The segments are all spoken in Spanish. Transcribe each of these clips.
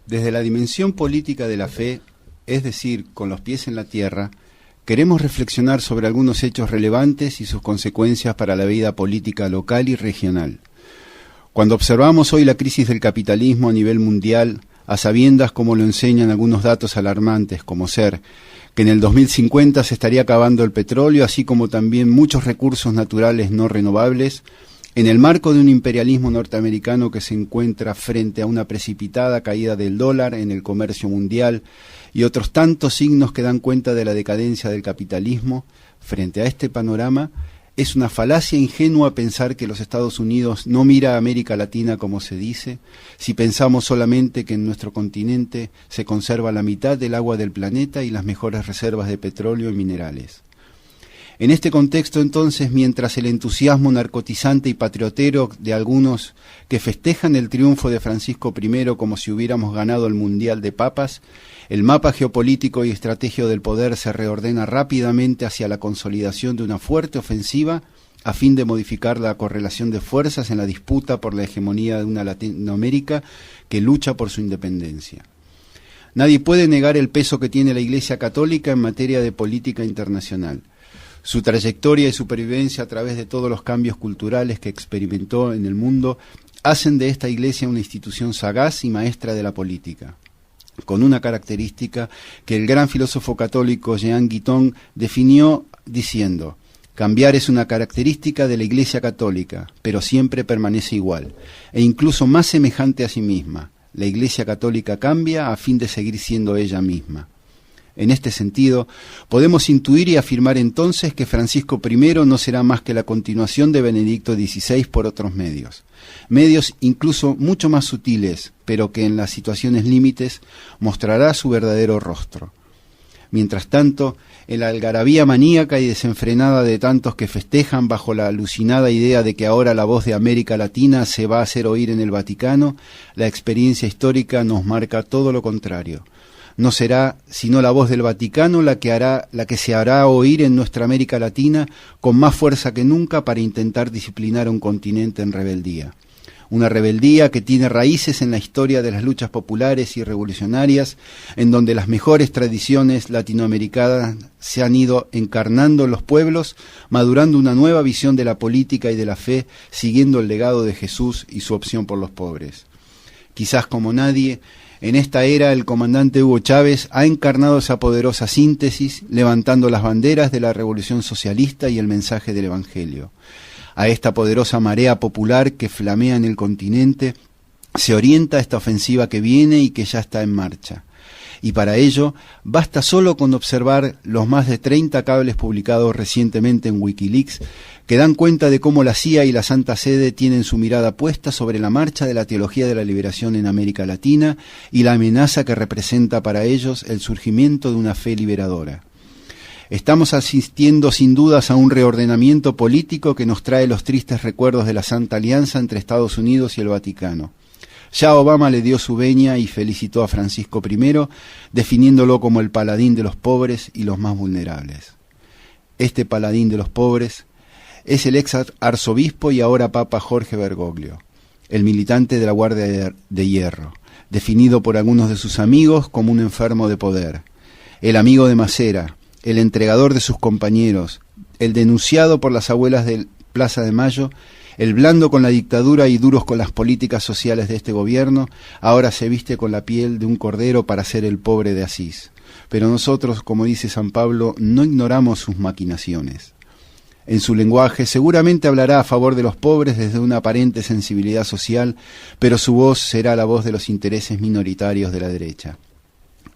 Desde la dimensión política de la fe, es decir, con los pies en la tierra, queremos reflexionar sobre algunos hechos relevantes y sus consecuencias para la vida política local y regional. Cuando observamos hoy la crisis del capitalismo a nivel mundial, a sabiendas como lo enseñan algunos datos alarmantes, como ser que en el 2050 se estaría acabando el petróleo, así como también muchos recursos naturales no renovables, en el marco de un imperialismo norteamericano que se encuentra frente a una precipitada caída del dólar en el comercio mundial y otros tantos signos que dan cuenta de la decadencia del capitalismo, frente a este panorama, es una falacia ingenua pensar que los Estados Unidos no mira a América Latina como se dice, si pensamos solamente que en nuestro continente se conserva la mitad del agua del planeta y las mejores reservas de petróleo y minerales. En este contexto, entonces, mientras el entusiasmo narcotizante y patriotero de algunos que festejan el triunfo de Francisco I como si hubiéramos ganado el Mundial de Papas, el mapa geopolítico y estrategio del poder se reordena rápidamente hacia la consolidación de una fuerte ofensiva a fin de modificar la correlación de fuerzas en la disputa por la hegemonía de una Latinoamérica que lucha por su independencia. Nadie puede negar el peso que tiene la Iglesia Católica en materia de política internacional. Su trayectoria y supervivencia a través de todos los cambios culturales que experimentó en el mundo hacen de esta Iglesia una institución sagaz y maestra de la política, con una característica que el gran filósofo católico Jean Guiton definió diciendo: cambiar es una característica de la Iglesia Católica, pero siempre permanece igual, e incluso más semejante a sí misma. La Iglesia Católica cambia a fin de seguir siendo ella misma. En este sentido, podemos intuir y afirmar entonces que Francisco I no será más que la continuación de Benedicto XVI por otros medios incluso mucho más sutiles, pero que en las situaciones límites mostrará su verdadero rostro. Mientras tanto, en la algarabía maníaca y desenfrenada de tantos que festejan bajo la alucinada idea de que ahora la voz de América Latina se va a hacer oír en el Vaticano, la experiencia histórica nos marca todo lo contrario. No será sino la voz del Vaticano la que se hará oír en nuestra América Latina con más fuerza que nunca para intentar disciplinar a un continente en rebeldía. Una rebeldía que tiene raíces en la historia de las luchas populares y revolucionarias, en donde las mejores tradiciones latinoamericanas se han ido encarnando en los pueblos, madurando una nueva visión de la política y de la fe, siguiendo el legado de Jesús y su opción por los pobres. Quizás como nadie, en esta era el comandante Hugo Chávez ha encarnado esa poderosa síntesis, levantando las banderas de la revolución socialista y el mensaje del Evangelio. A esta poderosa marea popular que flamea en el continente se orienta esta ofensiva que viene y que ya está en marcha. Y para ello basta solo con observar los más de 30 cables publicados recientemente en Wikileaks que dan cuenta de cómo la CIA y la Santa Sede tienen su mirada puesta sobre la marcha de la teología de la liberación en América Latina y la amenaza que representa para ellos el surgimiento de una fe liberadora. Estamos asistiendo sin dudas a un reordenamiento político que nos trae los tristes recuerdos de la Santa Alianza entre Estados Unidos y el Vaticano. Ya Obama le dio su venia y felicitó a Francisco I, definiéndolo como el paladín de los pobres y los más vulnerables. Este paladín de los pobres es el ex arzobispo y ahora Papa Jorge Bergoglio, el militante de la Guardia de Hierro, definido por algunos de sus amigos como un enfermo de poder, el amigo de Macera, el entregador de sus compañeros, el denunciado por las abuelas de Plaza de Mayo, el blando con la dictadura y duros con las políticas sociales de este gobierno, ahora se viste con la piel de un cordero para ser el pobre de Asís. Pero nosotros, como dice San Pablo, no ignoramos sus maquinaciones. En su lenguaje seguramente hablará a favor de los pobres desde una aparente sensibilidad social, pero su voz será la voz de los intereses minoritarios de la derecha.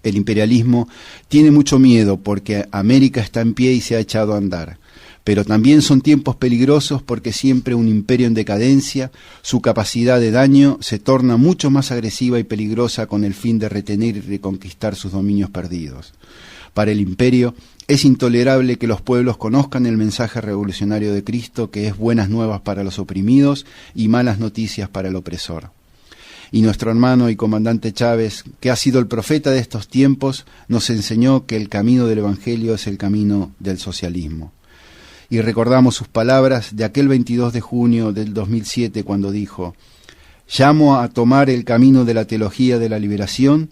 El imperialismo tiene mucho miedo porque América está en pie y se ha echado a andar. Pero también son tiempos peligrosos porque siempre un imperio en decadencia, su capacidad de daño se torna mucho más agresiva y peligrosa con el fin de retener y reconquistar sus dominios perdidos. Para el imperio es intolerable que los pueblos conozcan el mensaje revolucionario de Cristo, que es buenas nuevas para los oprimidos y malas noticias para el opresor. Y nuestro hermano y comandante Chávez, que ha sido el profeta de estos tiempos, nos enseñó que el camino del Evangelio es el camino del socialismo. Y recordamos sus palabras de aquel 22 de junio del 2007 cuando dijo: Llamo a tomar el camino de la teología de la liberación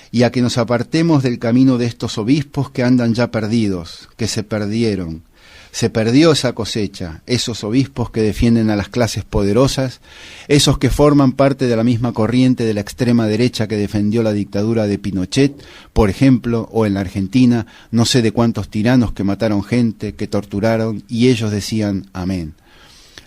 y a que nos apartemos del camino de estos obispos que andan ya perdidos, que se perdieron. Se perdió esa cosecha, esos obispos que defienden a las clases poderosas, esos que forman parte de la misma corriente de la extrema derecha que defendió la dictadura de Pinochet, por ejemplo, o en la Argentina, no sé de cuántos tiranos que mataron gente, que torturaron, y ellos decían amén.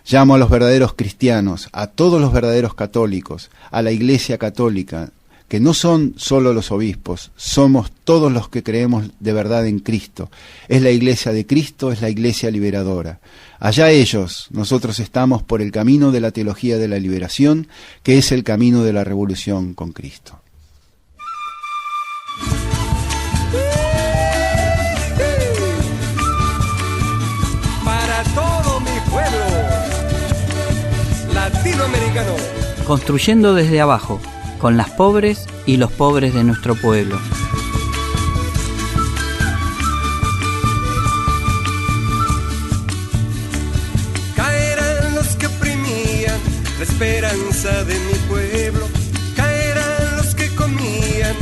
Llamo a los verdaderos cristianos, a todos los verdaderos católicos, a la Iglesia católica, que no son solo los obispos, somos todos los que creemos de verdad en Cristo. Es la Iglesia de Cristo, es la Iglesia liberadora. Allá ellos, nosotros estamos por el camino de la teología de la liberación, que es el camino de la revolución con Cristo. Para todo mi pueblo latinoamericano. Construyendo desde abajo, con las pobres y los pobres de nuestro pueblo. Caerán los que oprimían la esperanza de mi pueblo. Caerán los que comían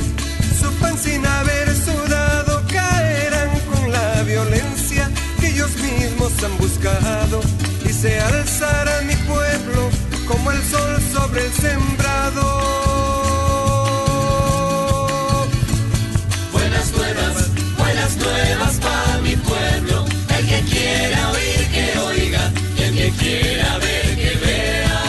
su pan sin haber sudado. Caerán con la violencia que ellos mismos han buscado. Y se alzará mi pueblo como el sol sobre el sembrado. Buenas nuevas para mi pueblo. El que quiera oír que oiga, y el que quiera ver que vea.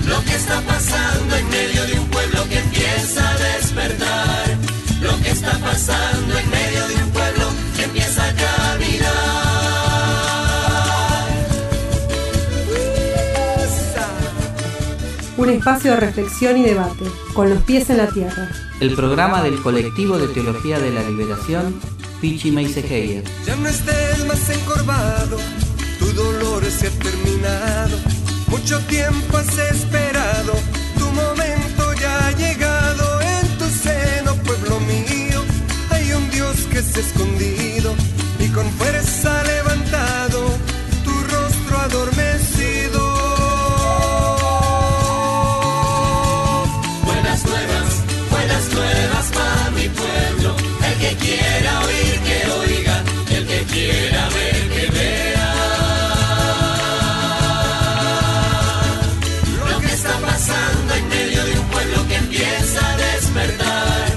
Lo que está pasando en medio de un pueblo que empieza a despertar. Lo que está pasando en medio de un pueblo que empieza a caminar. Un espacio de reflexión y debate, con los pies en la tierra. El programa del Colectivo de Teología de la Liberación, Pichi Meisegeyer. Ya no estés más encorvado, tu dolor se ha terminado. Mucho tiempo has esperado, tu momento ya ha llegado. En tu seno, pueblo mío, hay un Dios que se ha escondido y con fuerza ha levantado tu rostro adormecido. Buenas nuevas para mi pueblo. El que quiera oír que oiga, el que quiera ver que vea. Lo que está pasando en medio de un pueblo que empieza a despertar.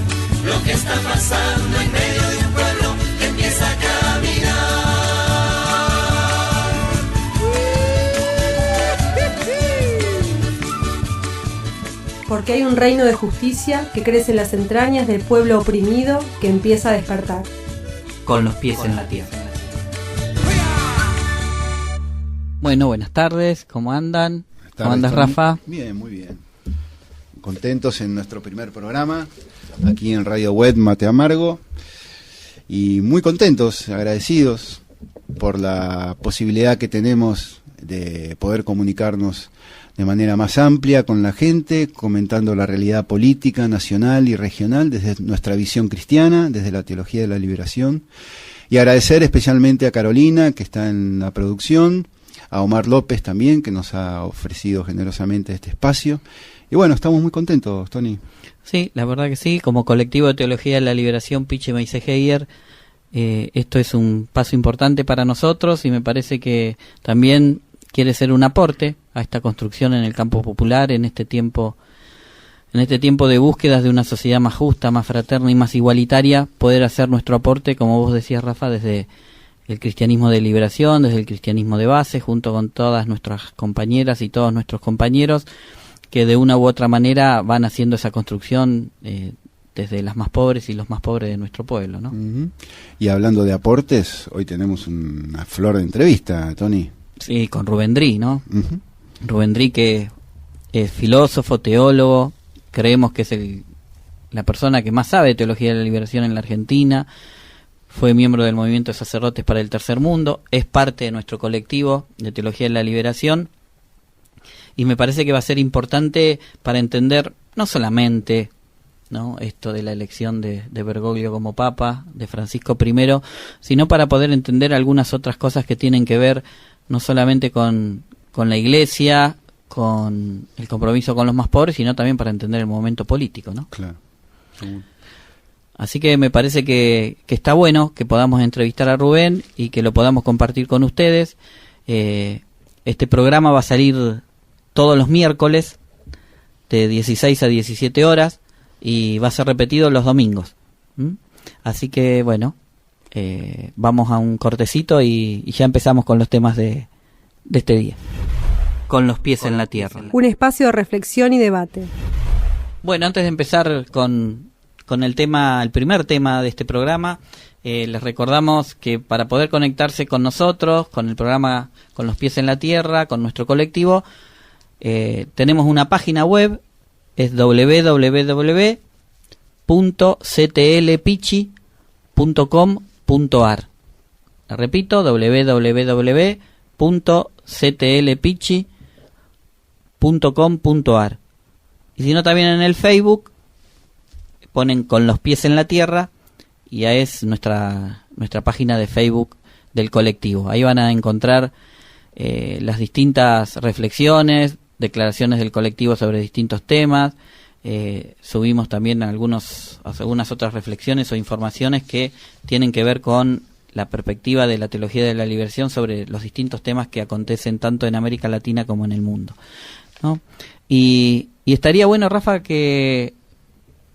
Lo que está pasando en medio de un pueblo que empieza a caminar. Porque hay un reino de justicia que crece en las entrañas del pueblo oprimido que empieza a despertar. Con los pies en la tierra. Bueno, buenas tardes, ¿cómo andan? ¿Cómo andas, Rafa? Bien, muy bien. Contentos en nuestro primer programa, aquí en Radio Web Mate Amargo. Y muy contentos, agradecidos por la posibilidad que tenemos de poder comunicarnos de manera más amplia con la gente, comentando la realidad política, nacional y regional desde nuestra visión cristiana, desde la teología de la liberación. Y agradecer especialmente a Carolina, que está en la producción, a Omar López también, que nos ha ofrecido generosamente este espacio. Y bueno, estamos muy contentos, Tony. Sí, la verdad que sí. Como Colectivo de Teología de la Liberación, Pichi Meisegeyer, esto es un paso importante para nosotros y me parece que también quiere ser un aporte a esta construcción en el campo popular, en este tiempo de búsquedas de una sociedad más justa, más fraterna y más igualitaria, poder hacer nuestro aporte, como vos decías, Rafa, desde el cristianismo de liberación, desde el cristianismo de base, junto con todas nuestras compañeras y todos nuestros compañeros, que de una u otra manera van haciendo esa construcción desde las más pobres y los más pobres de nuestro pueblo, ¿no? Uh-huh. Y hablando de aportes, hoy tenemos una flor de entrevista, Tony. Sí, con Rubén Drí, ¿no? Uh-huh. Rubén Drí, que es filósofo, teólogo, creemos que es la persona que más sabe de teología de la liberación en la Argentina, fue miembro del movimiento de sacerdotes para el tercer mundo, es parte de nuestro colectivo de teología de la liberación, y me parece que va a ser importante para entender no solamente, ¿no?, esto de la elección de Bergoglio como papa, de Francisco I, sino para poder entender algunas otras cosas que tienen que ver no solamente con la Iglesia, con el compromiso con los más pobres, sino también para entender el momento político, ¿no? Claro. Así que me parece que está bueno que podamos entrevistar a Rubén y que lo podamos compartir con ustedes. Este programa va a salir todos los miércoles de 16 a 17 horas y va a ser repetido los domingos. Así que bueno, vamos a un cortecito y ya empezamos con los temas de este día. Con los pies en la tierra. Un espacio de reflexión y debate. Bueno, antes de empezar con el primer tema de este programa, les recordamos que para poder conectarse con nosotros, con el programa Con los pies en la tierra, con nuestro colectivo, tenemos una página web, es www.ctlpichi.com.ar. Repito, www.ctlpichi.com.ar. Y si no, también en el Facebook ponen Con los pies en la tierra y ya es nuestra página de Facebook del colectivo. Ahí van a encontrar las distintas reflexiones, declaraciones del colectivo sobre distintos temas. Subimos también algunas otras reflexiones o informaciones que tienen que ver con la perspectiva de la teología de la liberación sobre los distintos temas que acontecen tanto en América Latina como en el mundo, ¿no? Y estaría bueno, Rafa, que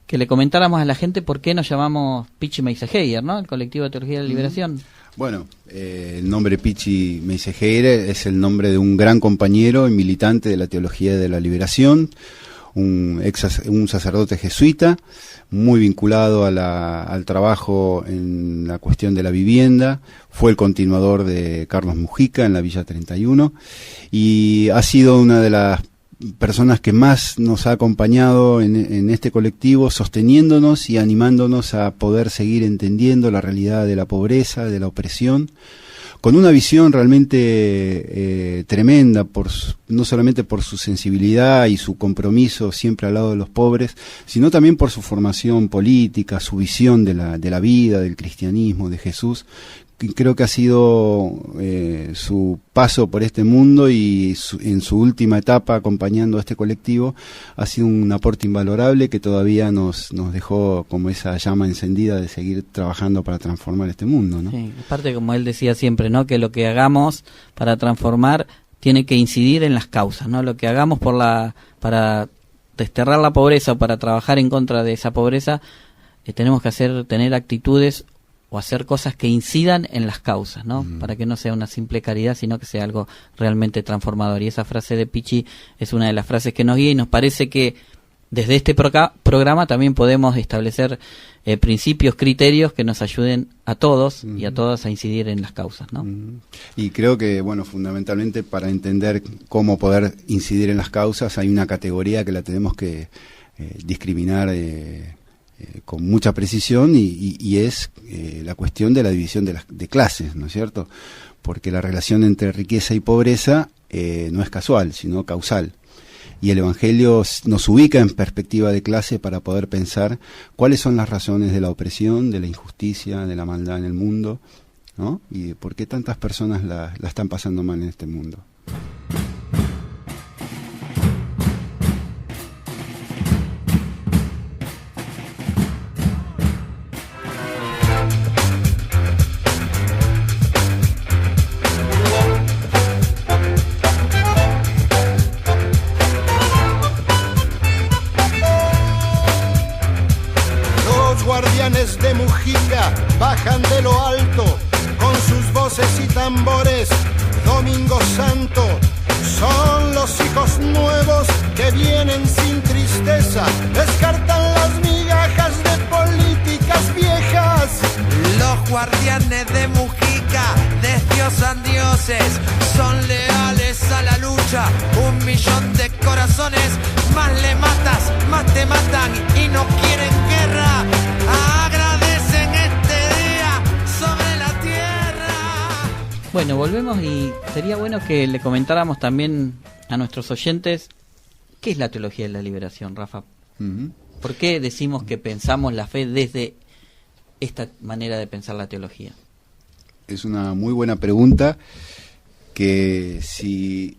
le comentáramos a la gente por qué nos llamamos Pichi Meissegeyer, ¿no? El colectivo de teología de la liberación. Bueno, el nombre Pichi Meissegeyer es el nombre de un gran compañero y militante de la teología de la liberación, un sacerdote jesuita, muy vinculado al trabajo en la cuestión de la vivienda. Fue el continuador de Carlos Mujica en la Villa 31 y ha sido una de las personas que más nos ha acompañado en este colectivo, sosteniéndonos y animándonos a poder seguir entendiendo la realidad de la pobreza, de la opresión, con una visión realmente tremenda, no solamente por su sensibilidad y su compromiso siempre al lado de los pobres, sino también por su formación política, su visión de la vida, del cristianismo, de Jesús. Creo que ha sido su paso por este mundo y en su última etapa acompañando a este colectivo ha sido un aporte invalorable que todavía nos dejó como esa llama encendida de seguir trabajando para transformar este mundo, ¿no? Sí, aparte, como él decía siempre, ¿no? Que lo que hagamos para transformar tiene que incidir en las causas, ¿no? Lo que hagamos para desterrar la pobreza o para trabajar en contra de esa pobreza, tenemos que tener actitudes o hacer cosas que incidan en las causas, ¿no? Para que no sea una simple caridad, sino que sea algo realmente transformador. Y esa frase de Pichi es una de las frases que nos guía y nos parece que desde este programa también podemos establecer principios, criterios que nos ayuden a todos y a todas a incidir en las causas, ¿no? Y creo que, bueno, fundamentalmente para entender cómo poder incidir en las causas hay una categoría que la tenemos que discriminar con mucha precisión y es la cuestión de la división de clases, ¿no es cierto? Porque la relación entre riqueza y pobreza no es casual, sino causal. Y el Evangelio nos ubica en perspectiva de clase para poder pensar cuáles son las razones de la opresión, de la injusticia, de la maldad en el mundo, ¿no? Y por qué tantas personas la están pasando mal en este mundo. De Mujica bajan de lo alto con sus voces y tambores. Domingo Santo son los hijos nuevos que vienen sin tristeza, descartan las migajas de políticas viejas. Los guardianes de Mujica desdiosan dioses, son leales a la lucha. 1 millón de corazones, más le matas, más te matan y no quieren guerra. Agradecen este día sobre la tierra. Bueno, volvemos y sería bueno que le comentáramos también a nuestros oyentes qué es la teología de la liberación, Rafa. ¿Por qué decimos que pensamos la fe desde esta manera de pensar la teología? Es una muy buena pregunta que si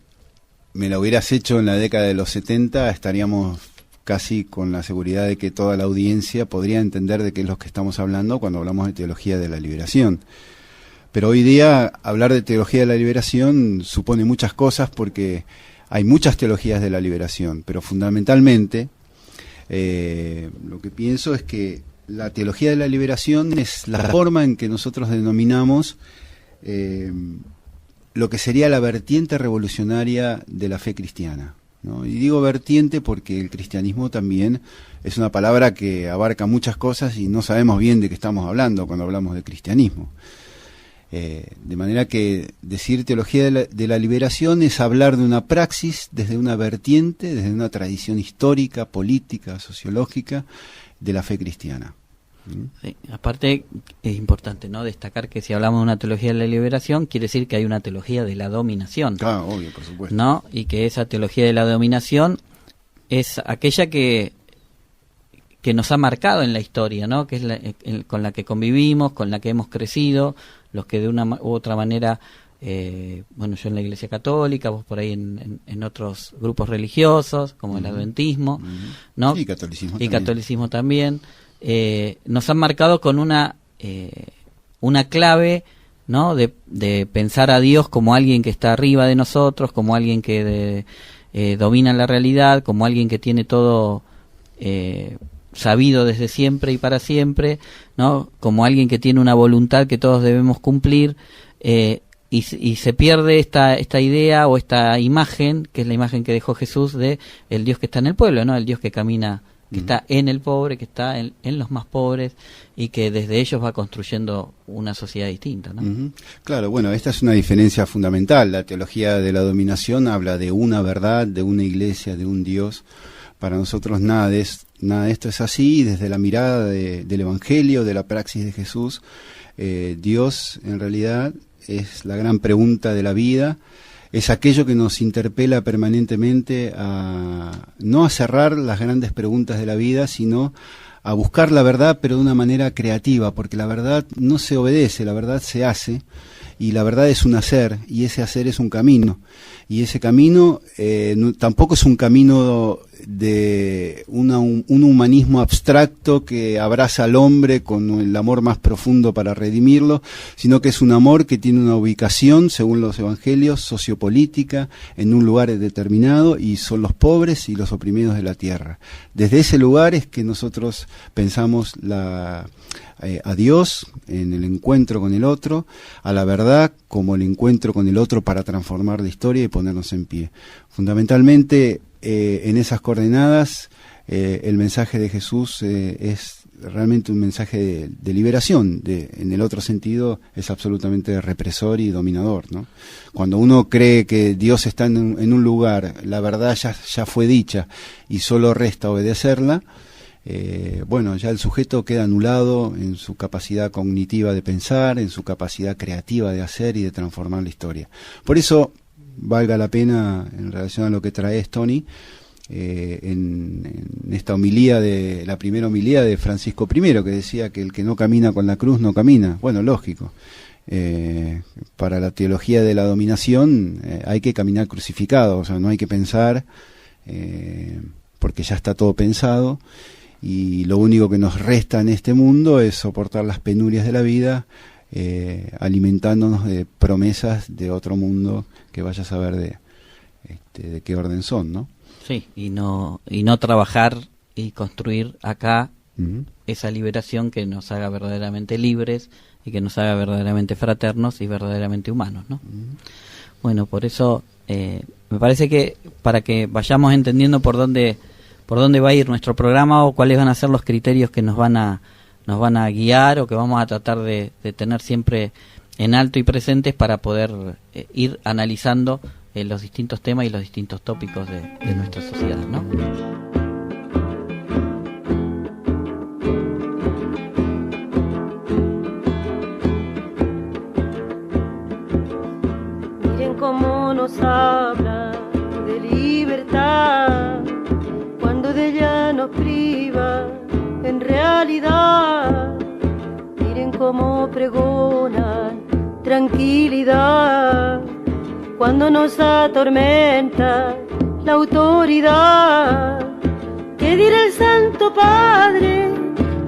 me la hubieras hecho en la década de los 70, estaríamos casi con la seguridad de que toda la audiencia podría entender de qué es lo que estamos hablando cuando hablamos de teología de la liberación. Pero hoy día hablar de teología de la liberación supone muchas cosas porque hay muchas teologías de la liberación, pero fundamentalmente lo que pienso es que la teología de la liberación es la forma en que nosotros denominamos lo que sería la vertiente revolucionaria de la fe cristiana, ¿no? Y digo vertiente porque el cristianismo también es una palabra que abarca muchas cosas y no sabemos bien de qué estamos hablando cuando hablamos de cristianismo. De manera que decir teología de la liberación es hablar de una praxis desde una vertiente, desde una tradición histórica, política, sociológica de la fe cristiana. Sí, aparte es importante, ¿no?, destacar que si hablamos de una teología de la liberación quiere decir que hay una teología de la dominación. Claro, obvio, por supuesto. ¿No? Y que esa teología de la dominación es aquella que nos ha marcado en la historia, ¿no?, que es con la que convivimos, con la que hemos crecido, los que de una u otra manera, bueno, yo en la Iglesia Católica, vos por ahí en otros grupos religiosos, como el Adventismo, ¿no? Sí, catolicismo y catolicismo también. Nos han marcado con una clave, ¿no?, de pensar a Dios como alguien que está arriba de nosotros, como alguien que domina la realidad, como alguien que tiene todo sabido desde siempre y para siempre, ¿no?, como alguien que tiene una voluntad que todos debemos cumplir, y se pierde esta idea o esta imagen, que es la imagen que dejó Jesús de el Dios que está en el pueblo, ¿no?, el Dios que camina, que está en el pobre, que está en los más pobres y que desde ellos va construyendo una sociedad distinta, ¿no? Claro, bueno, esta es una diferencia fundamental. La teología de la dominación habla de una verdad, de una iglesia, de un Dios. Para nosotros nada de esto es así, y desde la mirada del Evangelio, de la praxis de Jesús, Dios en realidad es la gran pregunta de la vida. Es aquello que nos interpela permanentemente no a cerrar las grandes preguntas de la vida, sino a buscar la verdad, pero de una manera creativa, porque la verdad no se obedece, la verdad se hace, y la verdad es un hacer, y ese hacer es un camino. Y ese camino tampoco es un camino de un humanismo abstracto que abraza al hombre con el amor más profundo para redimirlo, sino que es un amor que tiene una ubicación, según los evangelios, sociopolítica, en un lugar determinado, y son los pobres y los oprimidos de la tierra. Desde ese lugar es que nosotros pensamos a Dios en el encuentro con el otro, a la verdad como el encuentro con el otro para transformar la historia y ponernos en pie. Fundamentalmente, en esas coordenadas, el mensaje de Jesús es realmente un mensaje de liberación. En el otro sentido, es absolutamente represor y dominador, ¿no? Cuando uno cree que Dios está en un lugar, la verdad ya fue dicha y solo resta obedecerla, bueno, ya el sujeto queda anulado en su capacidad cognitiva de pensar, en su capacidad creativa de hacer y de transformar la historia. Por eso, valga la pena, en relación a lo que traes, Tony, en esta homilía, la primera homilía de Francisco I, que decía que el que no camina con la cruz no camina. Bueno, lógico. Para la teología de la dominación hay que caminar crucificado, o sea, no hay que pensar, porque ya está todo pensado. Y lo único que nos resta en este mundo es soportar las penurias de la vida, alimentándonos de promesas de otro mundo que vaya a saber de qué orden son, ¿no? Sí, y no trabajar y construir acá esa liberación que nos haga verdaderamente libres y que nos haga verdaderamente fraternos y verdaderamente humanos, ¿no? Bueno, por eso me parece que para que vayamos entendiendo por dónde va a ir nuestro programa o cuáles van a ser los criterios que nos van a guiar o que vamos a tratar de tener siempre en alto y presentes para poder ir analizando los distintos temas y los distintos tópicos de nuestra sociedad, ¿no? Miren cómo nos habla de libertad, cuando de ella nos priva en realidad. Miren cómo pregona tranquilidad, cuando nos atormenta la autoridad. ¿Qué dirá el Santo Padre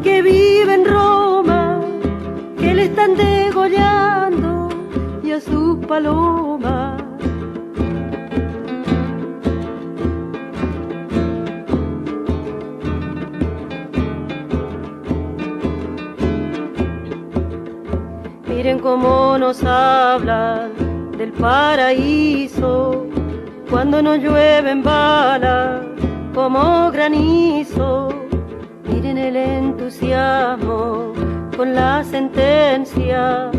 que vive en Roma, que le están degollando y a sus palomas? Miren cómo nos hablan del paraíso, cuando nos llueven balas como granizo. Miren el entusiasmo con la sentencia,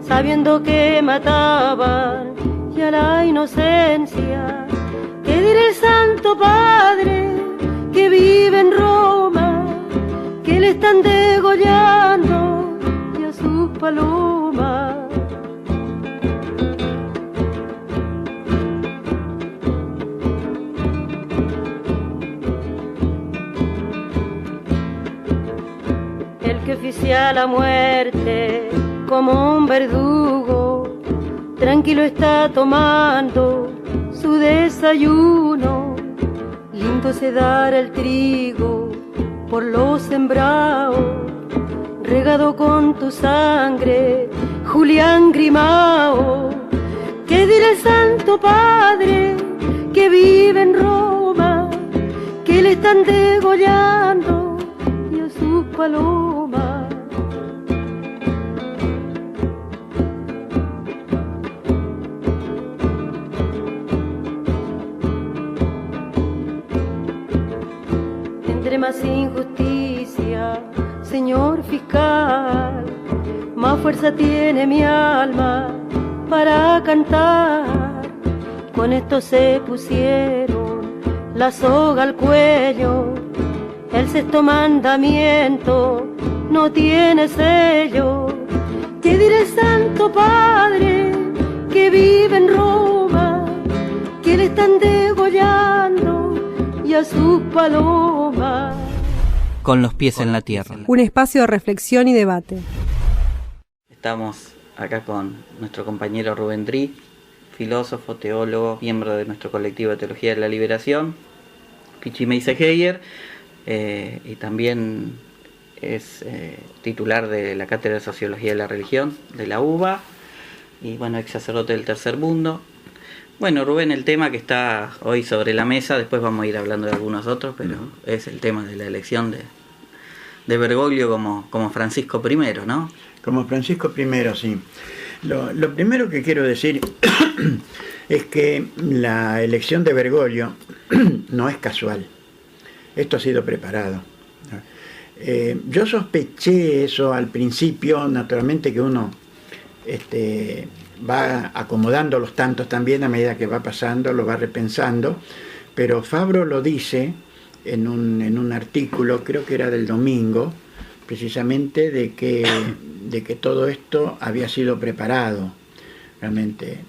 sabiendo que mataban y a la inocencia. ¿Qué dirá el Santo Padre que vive en Roma, que le están degollando y a sus palomas? Que oficia la muerte como un verdugo, tranquilo está tomando su desayuno. Lindo se dará el trigo por los sembrados, regado con tu sangre, Julián Grimao. ¿Qué dirá el Santo Padre que vive en Roma, que le están degollando y a sus palomas? Entre más injusticia, señor fiscal, más fuerza tiene mi alma para cantar. Con esto se pusieron la soga al cuello, el sexto mandamiento no tiene sello. ¿Qué dirá el Santo Padre que vive en Roma, que le están degollando y a sus palomas? Con los pies en la tierra. Un espacio de reflexión y debate. Estamos acá con nuestro compañero Rubén Dri, filósofo, teólogo, miembro de nuestro colectivo de Teología de la Liberación, Pichi Meisegeyer, y también es titular de la Cátedra de Sociología de la Religión de la UBA, y bueno, ex sacerdote del Tercer Mundo. Bueno, Rubén, el tema que está hoy sobre la mesa, después vamos a ir hablando de algunos otros, pero es el tema de la elección de Bergoglio como Francisco I, ¿no? Como Francisco I, sí. Lo primero que quiero decir es que la elección de Bergoglio no es casual. Esto ha sido preparado. Yo sospeché eso al principio, naturalmente que uno va acomodando los tantos también a medida que va pasando, lo va repensando, pero Fabro lo dice en un artículo, creo que era del domingo, precisamente de que todo esto había sido preparado, realmente.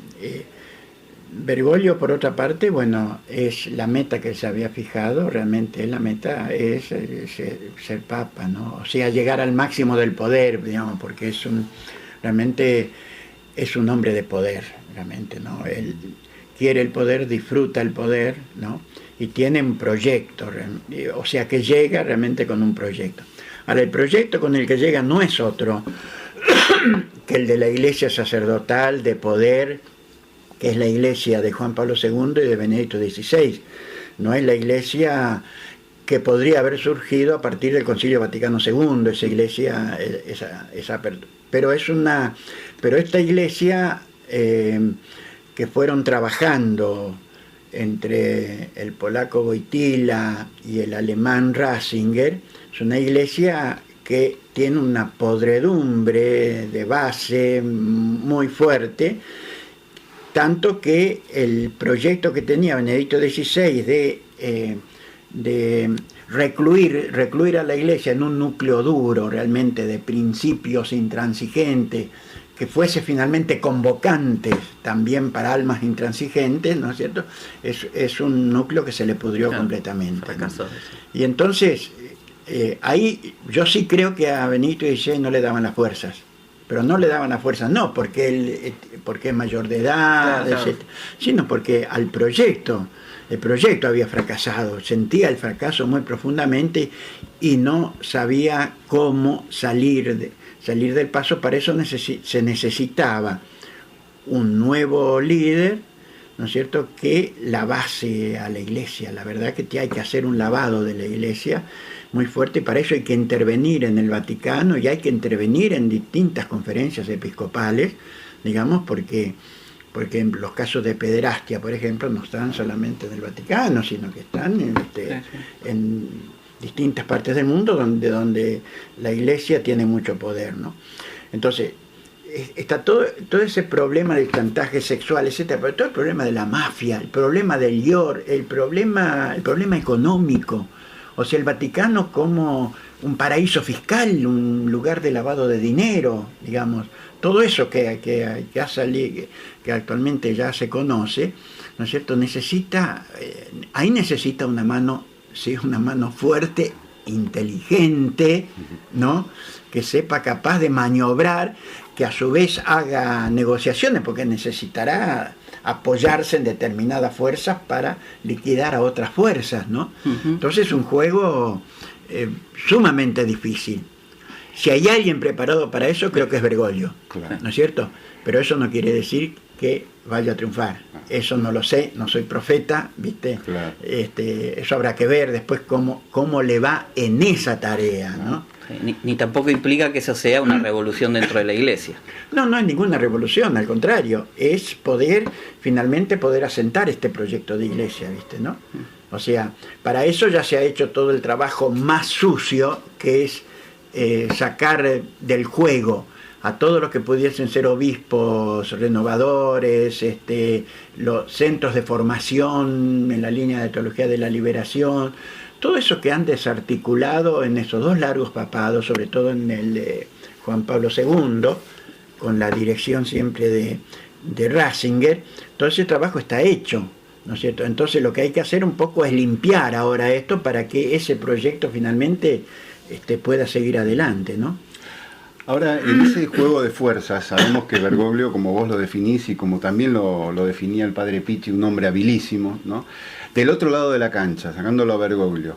Bergoglio, por otra parte, bueno, es la meta que se había fijado, realmente la meta es ser papa, ¿no? O sea, llegar al máximo del poder, digamos, porque realmente es un hombre de poder, realmente, ¿no? Él quiere el poder, disfruta el poder, ¿no? Y tiene un proyecto, o sea, que llega realmente con un proyecto. Ahora, el proyecto con el que llega no es otro que el de la iglesia sacerdotal de poder, que es la iglesia de Juan Pablo II y de Benedicto XVI. No es la iglesia que podría haber surgido a partir del Concilio Vaticano II, esa iglesia, esa apertura. Pero esta iglesia que fueron trabajando entre el polaco Wojtyla y el alemán Ratzinger, es una iglesia que tiene una podredumbre de base muy fuerte, tanto que el proyecto que tenía Benedicto XVI de recluir a la iglesia en un núcleo duro, realmente de principios intransigentes, que fuese finalmente convocante también para almas intransigentes, ¿no es cierto? Es un núcleo que se le pudrió completamente, ¿no? Y entonces, ahí yo sí creo que a Benedicto XVI no le daban las fuerzas. pero no le daban la fuerza, no porque él porque es mayor de edad, Claro. etcétera, sino porque el proyecto había fracasado, sentía el fracaso muy profundamente y no sabía cómo salir del paso. Para eso se necesitaba un nuevo líder, ¿no es cierto?, que lavase a la iglesia. La verdad que hay que hacer un lavado de la iglesia muy fuerte, y para eso hay que intervenir en el Vaticano y hay que intervenir en distintas conferencias episcopales, digamos, porque en los casos de pederastia, por ejemplo, no están solamente en el Vaticano, sino que están en distintas partes del mundo donde la iglesia tiene mucho poder, ¿no? Entonces, está todo ese problema del chantaje sexual, etcétera, pero todo el problema de la mafia, el problema del IOR, el problema económico, o sea, el Vaticano como un paraíso fiscal, un lugar de lavado de dinero, digamos, todo eso que ha salido, que actualmente ya se conoce, ¿no es cierto?, necesita una mano, sí, una mano fuerte, inteligente, ¿no?, que sepa capaz de maniobrar, que a su vez haga negociaciones, porque necesitará apoyarse en determinadas fuerzas para liquidar a otras fuerzas, ¿no? Entonces es un juego sumamente difícil. Si hay alguien preparado para eso, creo que es Bergoglio, claro, ¿no es cierto? Pero eso no quiere decir que vaya a triunfar. Eso no lo sé, no soy profeta, ¿viste? Claro. Eso habrá que ver después cómo le va en esa tarea, ¿no? Ni tampoco implica que eso sea una revolución dentro de la iglesia. No es ninguna revolución, al contrario, es finalmente poder asentar este proyecto de iglesia, ¿viste, no? O sea, para eso ya se ha hecho todo el trabajo más sucio, que es sacar del juego a todos los que pudiesen ser obispos renovadores, los centros de formación en la línea de teología de la liberación, todo eso que han desarticulado en esos dos largos papados, sobre todo en el de Juan Pablo II, con la dirección siempre de Ratzinger. Todo ese trabajo está hecho, ¿no es cierto? Entonces lo que hay que hacer un poco es limpiar ahora esto para que ese proyecto finalmente pueda seguir adelante, ¿no? Ahora, en ese juego de fuerzas, sabemos que Bergoglio, como vos lo definís y como también lo definía el padre Pichi, un hombre habilísimo, ¿no?, del otro lado de la cancha, sacándolo a Bergoglio,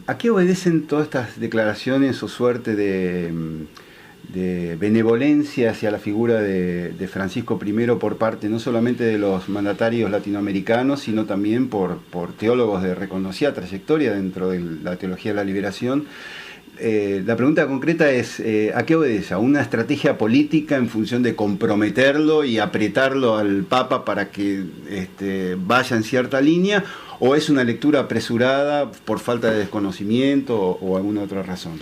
¿a qué obedecen todas estas declaraciones o suerte de benevolencia hacia la figura de Francisco I por parte no solamente de los mandatarios latinoamericanos, sino también por teólogos de reconocida trayectoria dentro de la teología de la liberación? La pregunta concreta es, ¿a qué obedece? ¿A una estrategia política en función de comprometerlo y apretarlo al Papa para que vaya en cierta línea? ¿O es una lectura apresurada por falta de desconocimiento o alguna otra razón?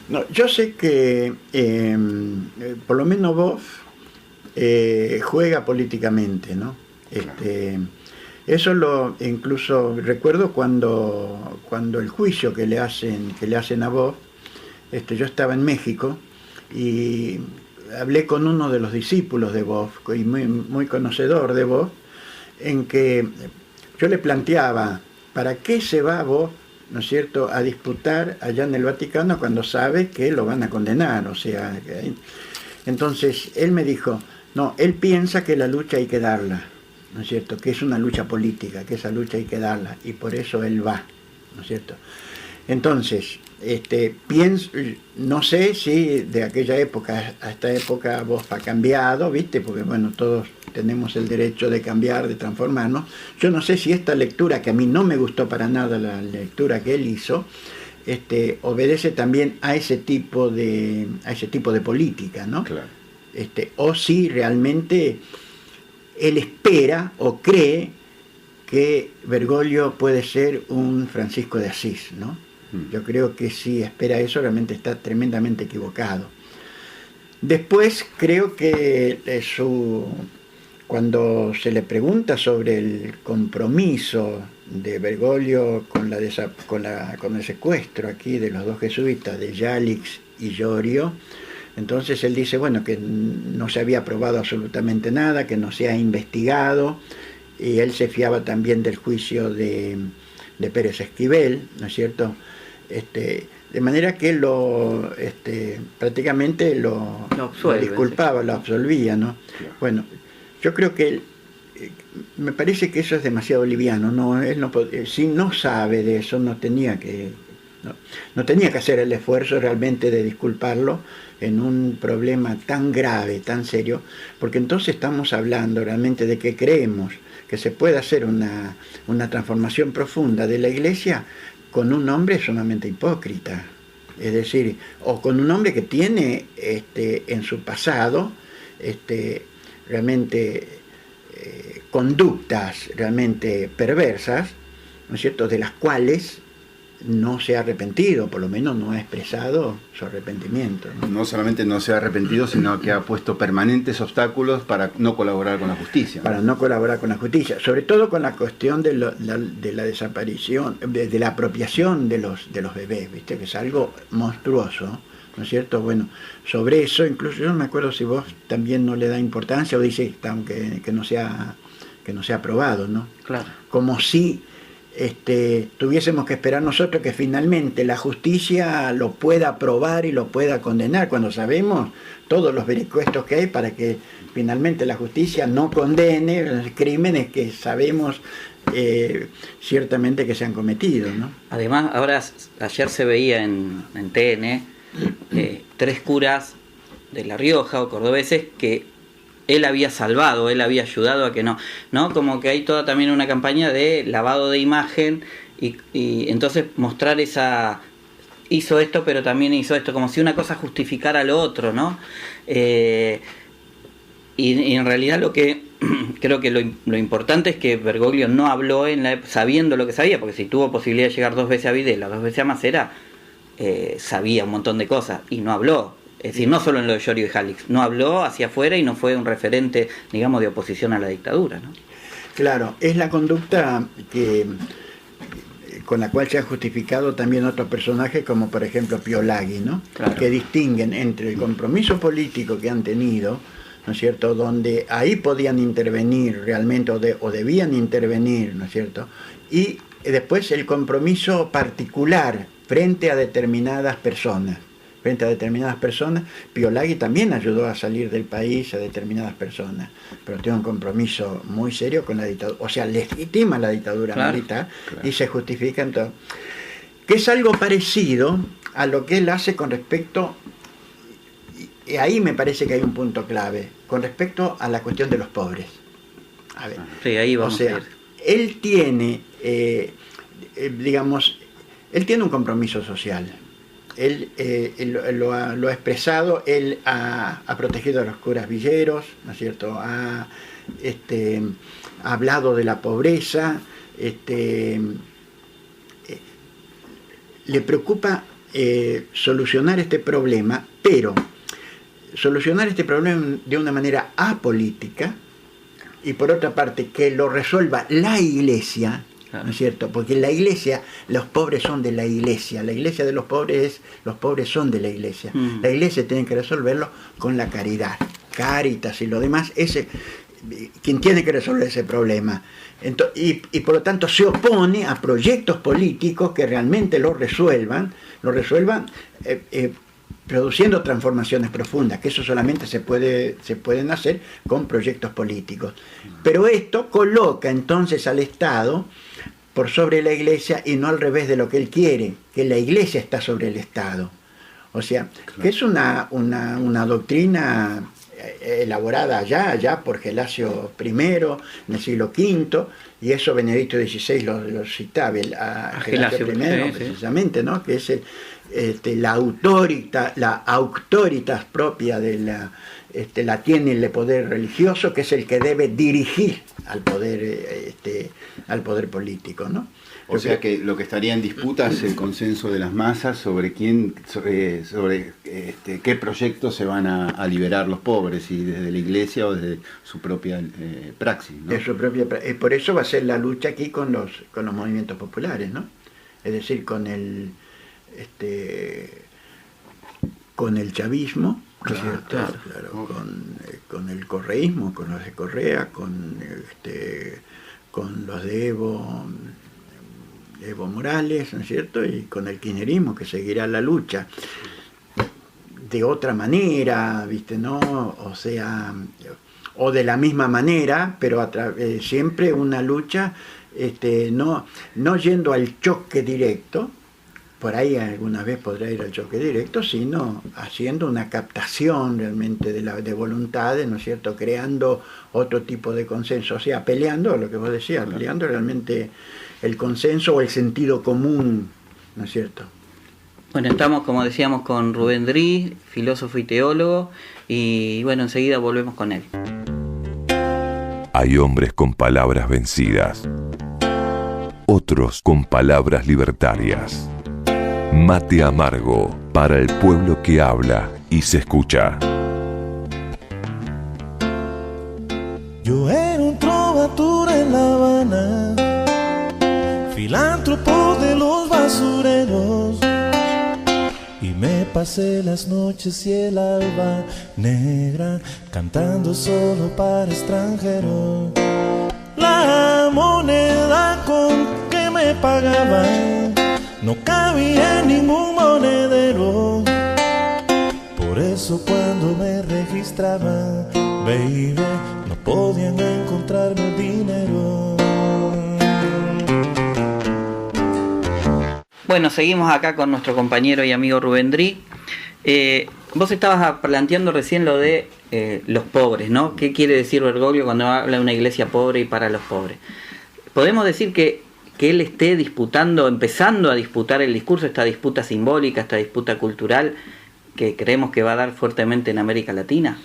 No, yo sé que por lo menos vos juega políticamente, ¿no? Claro. Eso incluso recuerdo cuando el juicio que le hacen a vos, yo estaba en México y hablé con uno de los discípulos de vos, y muy conocedor de vos, en que yo le planteaba, ¿para qué se va vos, ¿no es cierto?, a disputar allá en el Vaticano cuando sabe que lo van a condenar? O sea, entonces él me dijo, no, él piensa que la lucha hay que darla, ¿no es cierto?, que es una lucha política, que esa lucha hay que darla, y por eso él va, ¿no es cierto? Entonces, no sé si de aquella época a esta época vos ha cambiado, ¿viste? Porque bueno, todos tenemos el derecho de cambiar, de transformarnos. Yo no sé si esta lectura, que a mí no me gustó para nada la lectura que él hizo, obedece también a ese tipo de política, ¿no? Claro. O si realmente él espera o cree que Bergoglio puede ser un Francisco de Asís, ¿no? Yo creo que si espera eso, realmente está tremendamente equivocado. Después creo que cuando se le pregunta sobre el compromiso de Bergoglio con el secuestro aquí de los dos jesuitas, de Yalix y Llorio, entonces él dice, bueno, que no se había probado absolutamente nada, que no se ha investigado, y él se fiaba también del juicio de Pérez Esquivel, ¿no es cierto? De manera que prácticamente lo disculpaba, lo absolvía, ¿no? Bueno, yo creo que me parece que eso es demasiado liviano, ¿no? Él si no sabe de eso, no tenía que hacer el esfuerzo realmente de disculparlo en un problema tan grave, tan serio, porque entonces estamos hablando realmente de que creemos que se puede hacer una transformación profunda de la Iglesia con un hombre sumamente hipócrita, es decir, o con un hombre que tiene en su pasado realmente conductas realmente perversas, ¿no es cierto?, de las cuales no se ha arrepentido, por lo menos no ha expresado su arrepentimiento. No solamente no se ha arrepentido, sino que ha puesto permanentes obstáculos para no colaborar con la justicia. Para no colaborar con la justicia, sobre todo con la cuestión de la desaparición, de la apropiación de los bebés, ¿viste? Que es algo monstruoso, ¿no es cierto? Bueno, sobre eso, incluso yo no me acuerdo si vos también no le da importancia o dice que no sea aprobado, ¿no? Claro. Como si tuviésemos que esperar nosotros que finalmente la justicia lo pueda aprobar y lo pueda condenar, cuando sabemos todos los vericuestos que hay para que finalmente la justicia no condene los crímenes que sabemos ciertamente que se han cometido, ¿no? Además, ayer se veía en TN 3 curas de La Rioja o cordobeses que él había salvado, él había ayudado a que no, como que hay toda también una campaña de lavado de imagen y entonces mostrar hizo esto pero también hizo esto, como si una cosa justificara lo otro, ¿no? Y en realidad lo que creo que lo importante es que Bergoglio no habló sabiendo lo que sabía, porque si tuvo posibilidad de llegar 2 veces a Videla, 2 veces a Macera, sabía un montón de cosas y no habló. Es decir, no solo en lo de Llorio y Jalix, no habló hacia afuera y no fue un referente, digamos, de oposición a la dictadura, ¿no? Claro, es la conducta con la cual se han justificado también otros personajes, como por ejemplo Pío Laghi, ¿no? Claro. Que distinguen entre el compromiso político que han tenido, ¿no es cierto?, donde ahí podían intervenir realmente o debían intervenir, ¿no es cierto?, y después el compromiso particular frente a determinadas personas. Pío Laghi también ayudó a salir del país a determinadas personas, pero tiene un compromiso muy serio con la dictadura, o sea, legitima la dictadura militar y se justifica en todo. Que es algo parecido a lo que él hace con respecto, y ahí me parece que hay un punto clave, con respecto a la cuestión de los pobres. A ver, sí, ahí vamos a ir. Él tiene, él tiene un compromiso social. Él lo ha expresado, él ha protegido a los curas villeros, ¿no es cierto?, ha hablado de la pobreza, le preocupa solucionar este problema, pero solucionar este problema de una manera apolítica, y por otra parte que lo resuelva la Iglesia, ¿no es cierto? Porque la Iglesia, los pobres son de la Iglesia, la Iglesia de los pobres son de la Iglesia. La Iglesia tiene que resolverlo con la caridad, Cáritas y lo demás, quien tiene que resolver ese problema. Y por lo tanto se opone a proyectos políticos que realmente lo resuelvan produciendo transformaciones profundas, que eso solamente se pueden hacer con proyectos políticos. Pero esto coloca entonces al Estado por sobre la Iglesia y no al revés de lo que él quiere, que la Iglesia está sobre el Estado. O sea, que es una doctrina elaborada allá por Gelasio I en el siglo V, y eso Benedicto XVI lo citaba a Gelasio I precisamente, ¿no? Que es la auctoritas propia de la tiene el poder religioso, que es el que debe dirigir al poder político, ¿no? O sea que lo que estaría en disputa es el consenso de las masas sobre qué proyectos se van a liberar los pobres, y desde la Iglesia o desde su propia praxis, ¿no? Por eso va a ser la lucha aquí con los movimientos populares, ¿no? Es decir, con el chavismo, claro, con el correísmo, con los de Correa, con los de Evo Evo Morales, ¿no es cierto?, y con el kirchnerismo, que seguirá la lucha de otra manera, ¿viste? ¿No? O sea, o de la misma manera, pero siempre una lucha, no yendo al choque directo, por ahí alguna vez podrá ir al choque directo, sino haciendo una captación realmente de voluntades, ¿no es cierto?, creando otro tipo de consenso, o sea, peleando, lo que vos decías, peleando realmente el consenso o el sentido común, ¿no es cierto? Bueno, estamos, como decíamos, con Rubén Drí, filósofo y teólogo, y bueno, enseguida volvemos con él. Hay hombres con palabras vencidas, otros con palabras libertarias. Mate amargo para el pueblo que habla y se escucha. Yo era un trovador en La Habana, filántropo de los basureros, y me pasé las noches y el alba negra cantando solo para extranjeros. La moneda con que me pagaban no cabía en ningún monedero. Por eso cuando me registraban, baby, no podían encontrarme dinero. Bueno, seguimos acá con nuestro compañero y amigo Rubén Drí. Vos estabas planteando recién lo de los pobres, ¿no? ¿Qué quiere decir Bergoglio cuando habla de una iglesia pobre y para los pobres? ¿Podemos decir que él esté empezando a disputar el discurso, esta disputa simbólica, esta disputa cultural que creemos que va a dar fuertemente en América Latina?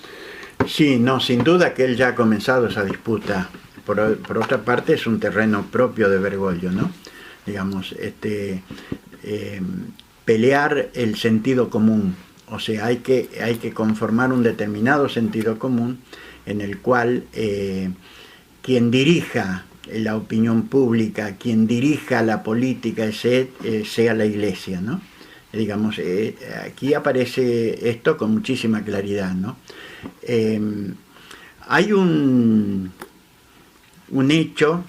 Sí, no, sin duda que él ya ha comenzado esa disputa. Por otra parte, es un terreno propio de Bergoglio, ¿no? Digamos, pelear el sentido común. O sea, hay que conformar un determinado sentido común en el cual quien dirija la opinión pública, quien dirija la política, sea la iglesia, ¿no? Digamos, aquí aparece esto con muchísima claridad, ¿no? Hay un hecho,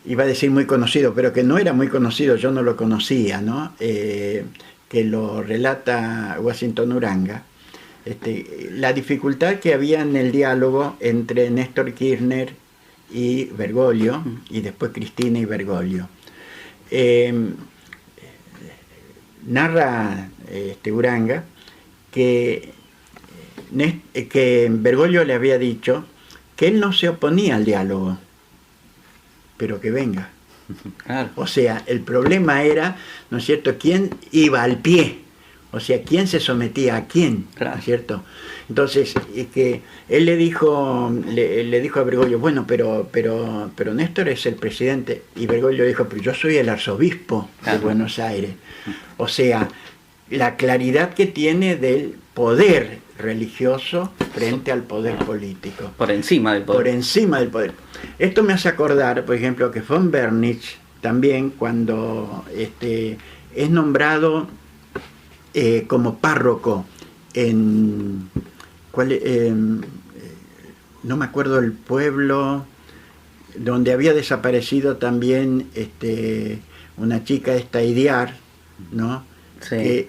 iba a decir muy conocido, pero que no era muy conocido, yo no lo conocía, ¿no? Que lo relata Washington Uranga, la dificultad que había en el diálogo entre Néstor Kirchner y Bergoglio, y después Cristina y Bergoglio. Narra Uranga que Bergoglio le había dicho que él no se oponía al diálogo, pero que venga. Claro. O sea, el problema era, ¿no es cierto?, quién iba al pie. O sea, ¿quién se sometía a quién? Claro. ¿No es cierto? Entonces, que él le dijo a Bergoglio, bueno, pero Néstor es el presidente. Y Bergoglio dijo, pero yo soy el arzobispo de Buenos Aires. O sea, la claridad que tiene del poder religioso frente al poder político. Por encima del poder. Por encima del poder. Esto me hace acordar, por ejemplo, que von Bernitz también, cuando es nombrado como párroco en no me acuerdo el pueblo donde había desaparecido también una chica, Idiar, ¿no? Sí.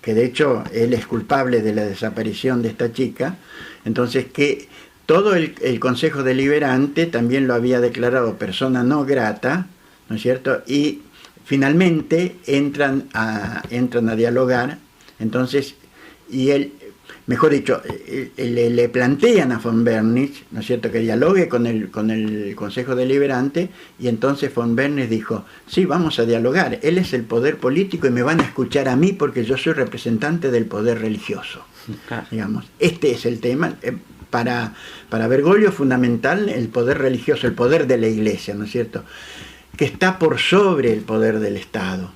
Que de hecho él es culpable de la desaparición de esta chica. Entonces, que todo el Consejo Deliberante también lo había declarado persona no grata, ¿no es cierto? Y finalmente entran a dialogar. Entonces, y él, mejor dicho, le plantean a von Bernitz, ¿no es cierto?, que dialogue con el Consejo Deliberante, y entonces von Bernitz dijo, sí, vamos a dialogar, él es el poder político y me van a escuchar a mí porque yo soy representante del poder religioso. Claro. Digamos, este es el tema. Para Bergoglio es fundamental el poder religioso, el poder de la Iglesia, ¿no es cierto?, que está por sobre el poder del Estado,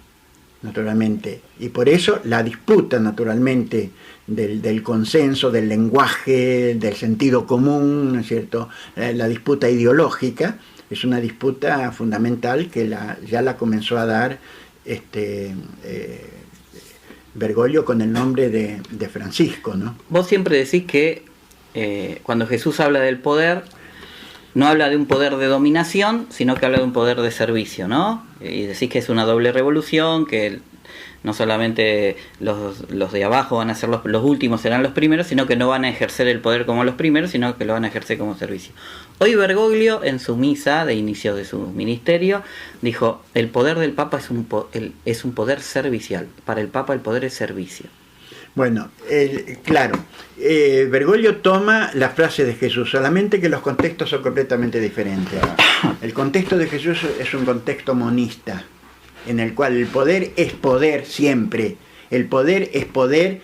naturalmente. Y por eso la disputa, naturalmente, del consenso, del lenguaje, del sentido común, ¿no es cierto?, la disputa ideológica, es una disputa fundamental que ya la comenzó a dar Bergoglio con el nombre de Francisco, ¿no? Vos siempre decís que cuando Jesús habla del poder, no habla de un poder de dominación, sino que habla de un poder de servicio, ¿no? Y decís que es una doble revolución, que no solamente los de abajo van a ser los últimos, serán los primeros, sino que no van a ejercer el poder como los primeros, sino que lo van a ejercer como servicio. Hoy Bergoglio, en su misa de inicio de su ministerio, dijo: el poder del Papa es un poder servicial. Para el Papa el poder es servicio. Bueno, claro, Bergoglio toma la frase de Jesús, solamente que los contextos son completamente diferentes. El contexto de Jesús es un contexto monista, en el cual el poder es poder siempre. El poder es poder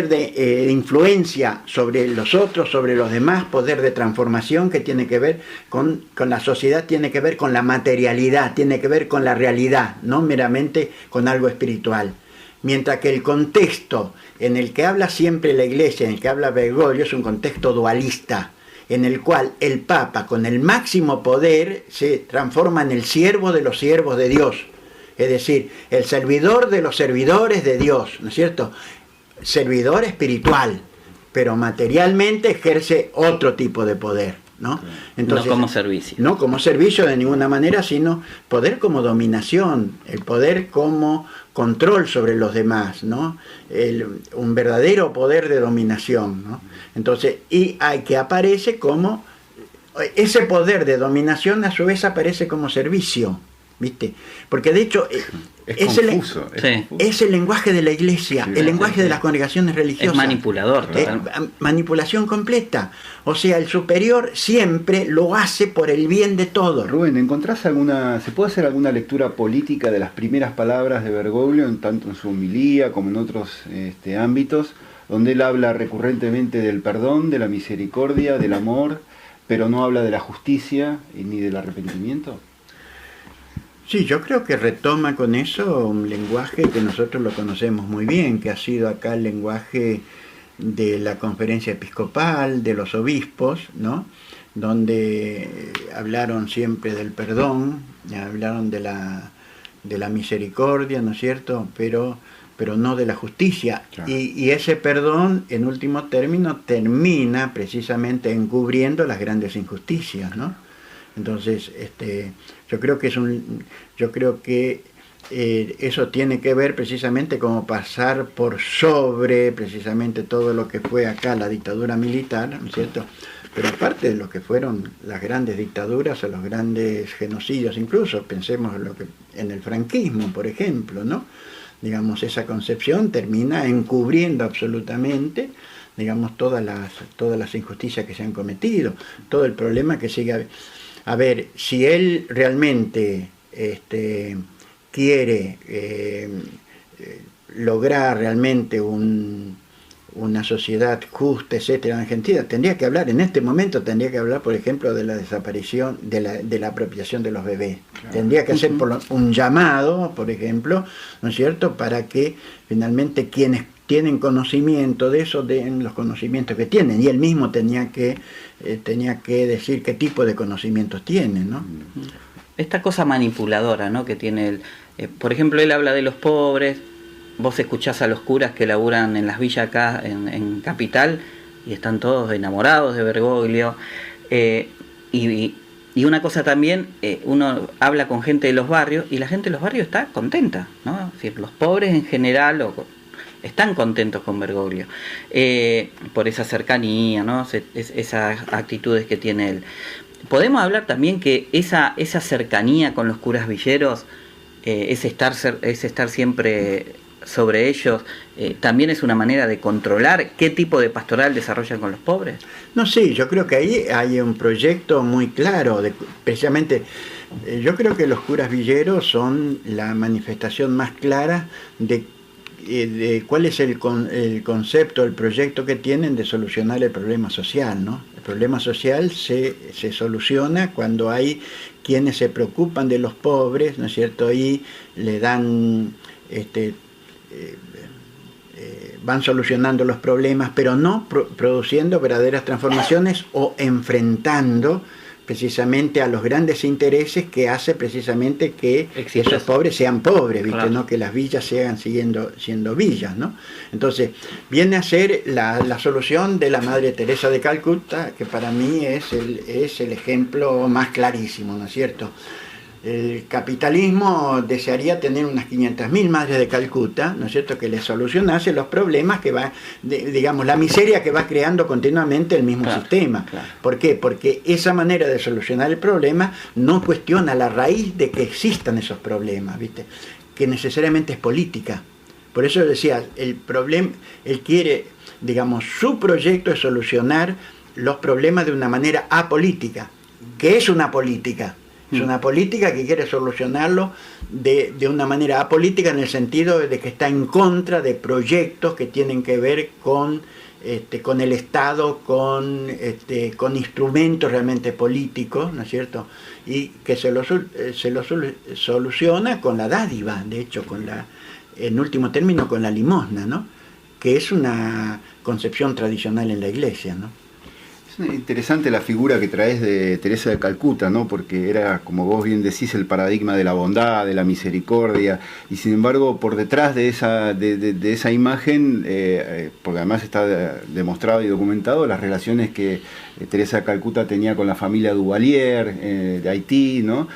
de influencia sobre los otros, sobre los demás, poder de transformación que tiene que ver con la sociedad, tiene que ver con la materialidad, tiene que ver con la realidad, no meramente con algo espiritual. Mientras que el contexto en el que habla siempre la Iglesia, en el que habla Bergoglio, es un contexto dualista, en el cual el Papa, con el máximo poder, se transforma en el siervo de los siervos de Dios. Es decir, el servidor de los servidores de Dios, ¿no es cierto? Servidor espiritual, pero materialmente ejerce otro tipo de poder, ¿no? Entonces, no como servicio. No como servicio de ninguna manera, sino poder como dominación, el poder como control sobre los demás, ¿no? Un verdadero poder de dominación, ¿no? Entonces, y hay que aparece como, ese poder de dominación a su vez aparece como servicio, ¿viste? Porque de hecho es el lenguaje de la Iglesia, el lenguaje de las congregaciones religiosas. Es manipulador. Manipulación completa. O sea, el superior siempre lo hace por el bien de todos. Rubén, ¿se puede hacer alguna lectura política de las primeras palabras de Bergoglio, tanto en su homilía como en otros ámbitos, donde él habla recurrentemente del perdón, de la misericordia, del amor, pero no habla de la justicia ni del arrepentimiento? Sí, yo creo que retoma con eso un lenguaje que nosotros lo conocemos muy bien, que ha sido acá el lenguaje de la conferencia episcopal, de los obispos, ¿no? Donde hablaron siempre del perdón, hablaron de la misericordia, ¿no es cierto?, pero no de la justicia. Claro. Y ese perdón, en último término, termina precisamente encubriendo las grandes injusticias, ¿no? Entonces, yo creo que eso tiene que ver precisamente como pasar por sobre precisamente todo lo que fue acá la dictadura militar, ¿no es cierto? Pero aparte de lo que fueron las grandes dictaduras o los grandes genocidios, incluso pensemos en el franquismo, por ejemplo, ¿no? Digamos, esa concepción termina encubriendo absolutamente, digamos, todas las injusticias que se han cometido, todo el problema que sigue. A ver, si él realmente quiere lograr realmente una sociedad justa, etcétera, en Argentina, en este momento tendría que hablar, por ejemplo, de la desaparición, de la apropiación de los bebés. Claro. Tendría que hacer un llamado, por ejemplo, ¿no es cierto?, para que finalmente quienes tienen conocimiento de eso, den los conocimientos que tienen, y él mismo tenía que decir qué tipo de conocimientos tiene, ¿no? Esta cosa manipuladora, ¿no?, que tiene por ejemplo, él habla de los pobres. Vos escuchás a los curas que laburan en las villas acá en Capital y están todos enamorados de Bergoglio, y una cosa también, uno habla con gente de los barrios y la gente de los barrios está contenta, ¿no? Es decir, los pobres en general están contentos con Bergoglio, por esa cercanía, ¿no? Esas actitudes que tiene él. Podemos hablar también que esa cercanía con los curas villeros, ese estar siempre sobre ellos, también es una manera de controlar qué tipo de pastoral desarrollan con los pobres. No, sí, yo creo que ahí hay un proyecto muy claro, precisamente. Yo creo que los curas villeros son la manifestación más clara de cuál es el concepto, el proyecto que tienen de solucionar el problema social, ¿no? El problema social se soluciona cuando hay quienes se preocupan de los pobres, ¿no es cierto? Y le dan, van solucionando los problemas, pero no produciendo verdaderas transformaciones o enfrentando precisamente a los grandes intereses que hace precisamente que esos pobres sean pobres, ¿viste? Claro. ¿No? Que las villas sigan siendo villas, ¿no? Entonces, viene a ser la solución de la Madre Teresa de Calcuta, que para mí es el ejemplo más clarísimo, ¿no es cierto? El capitalismo desearía tener unas 500.000 madres de Calcuta, ¿no es cierto?, que les solucionase los problemas que va, digamos, la miseria que va creando continuamente el mismo sistema. Claro. ¿Por qué? Porque esa manera de solucionar el problema no cuestiona la raíz de que existan esos problemas, ¿viste? Que necesariamente es política. Por eso decía, él quiere, digamos, su proyecto es solucionar los problemas de una manera apolítica. ¿Qué es una política? Es una política que quiere solucionarlo de una manera apolítica, en el sentido de que está en contra de proyectos que tienen que ver con el Estado, con instrumentos realmente políticos, ¿no es cierto? Y que se lo soluciona con la dádiva, de hecho, en último término, con la limosna, ¿no? Que es una concepción tradicional en la Iglesia, ¿no? Es interesante la figura que traes de Teresa de Calcuta, ¿no? Porque era, como vos bien decís, el paradigma de la bondad, de la misericordia, y sin embargo, por detrás de esa imagen, porque además está demostrado y documentado, las relaciones que Teresa de Calcuta tenía con la familia Duvalier de Haití, ¿no?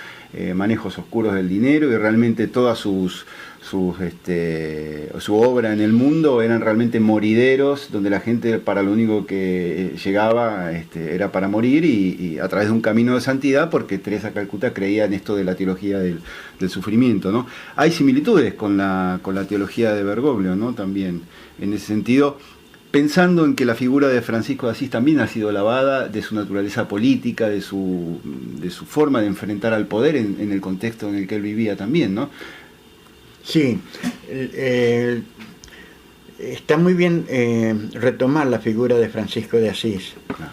Manejos oscuros del dinero, y realmente todas su obra en el mundo eran realmente morideros, donde la gente para lo único que llegaba era para morir, y a través de un camino de santidad, porque Teresa de Calcuta creía en esto de la teología del sufrimiento, ¿no? Hay similitudes con la teología de Bergoglio, ¿no? También en ese sentido, pensando en que la figura de Francisco de Asís también ha sido lavada de su naturaleza política, de su forma de enfrentar al poder en el contexto en el que él vivía también, ¿no? Sí, está muy bien retomar la figura de Francisco de Asís. Claro.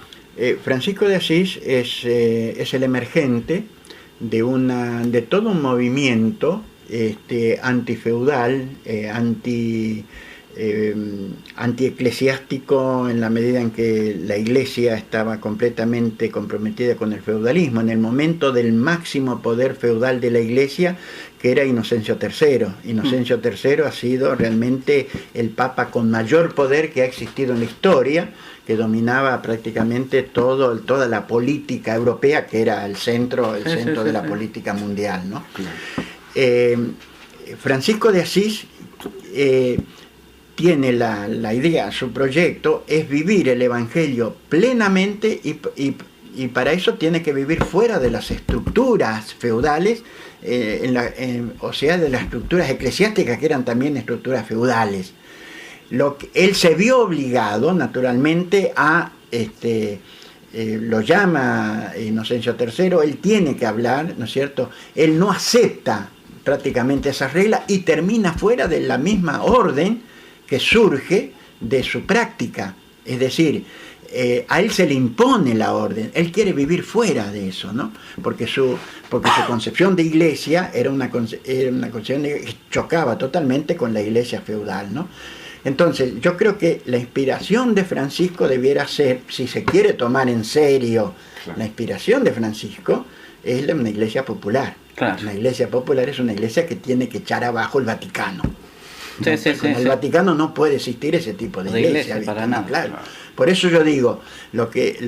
Francisco de Asís es el emergente de todo un movimiento antifeudal, antieclesiástico, en la medida en que la Iglesia estaba completamente comprometida con el feudalismo, en el momento del máximo poder feudal de la Iglesia, que era Inocencio III. Inocencio III ha sido realmente el papa con mayor poder que ha existido en la historia, que dominaba prácticamente toda la política europea, que era el centro de la política mundial, ¿no? Francisco de Asís tiene la idea, su proyecto es vivir el Evangelio plenamente, y para eso tiene que vivir fuera de las estructuras feudales, o sea, de las estructuras eclesiásticas, que eran también estructuras feudales. Él se vio obligado, naturalmente, lo llama Inocencio III, él tiene que hablar, ¿no es cierto? Él no acepta prácticamente esas reglas y termina fuera de la misma orden que surge de su práctica. Es decir, a él se le impone la orden, él quiere vivir fuera de eso, ¿no? Porque su concepción de iglesia era una concepción que chocaba totalmente con la iglesia feudal, ¿no? Entonces, yo creo que la inspiración de Francisco debiera ser, si se quiere tomar en serio la inspiración de Francisco, es una iglesia popular. Claro. Una iglesia popular es una iglesia que tiene que echar abajo el Vaticano. Sí, en el Vaticano no puede existir ese tipo de iglesia para nada. Claro. Por eso yo digo, lo que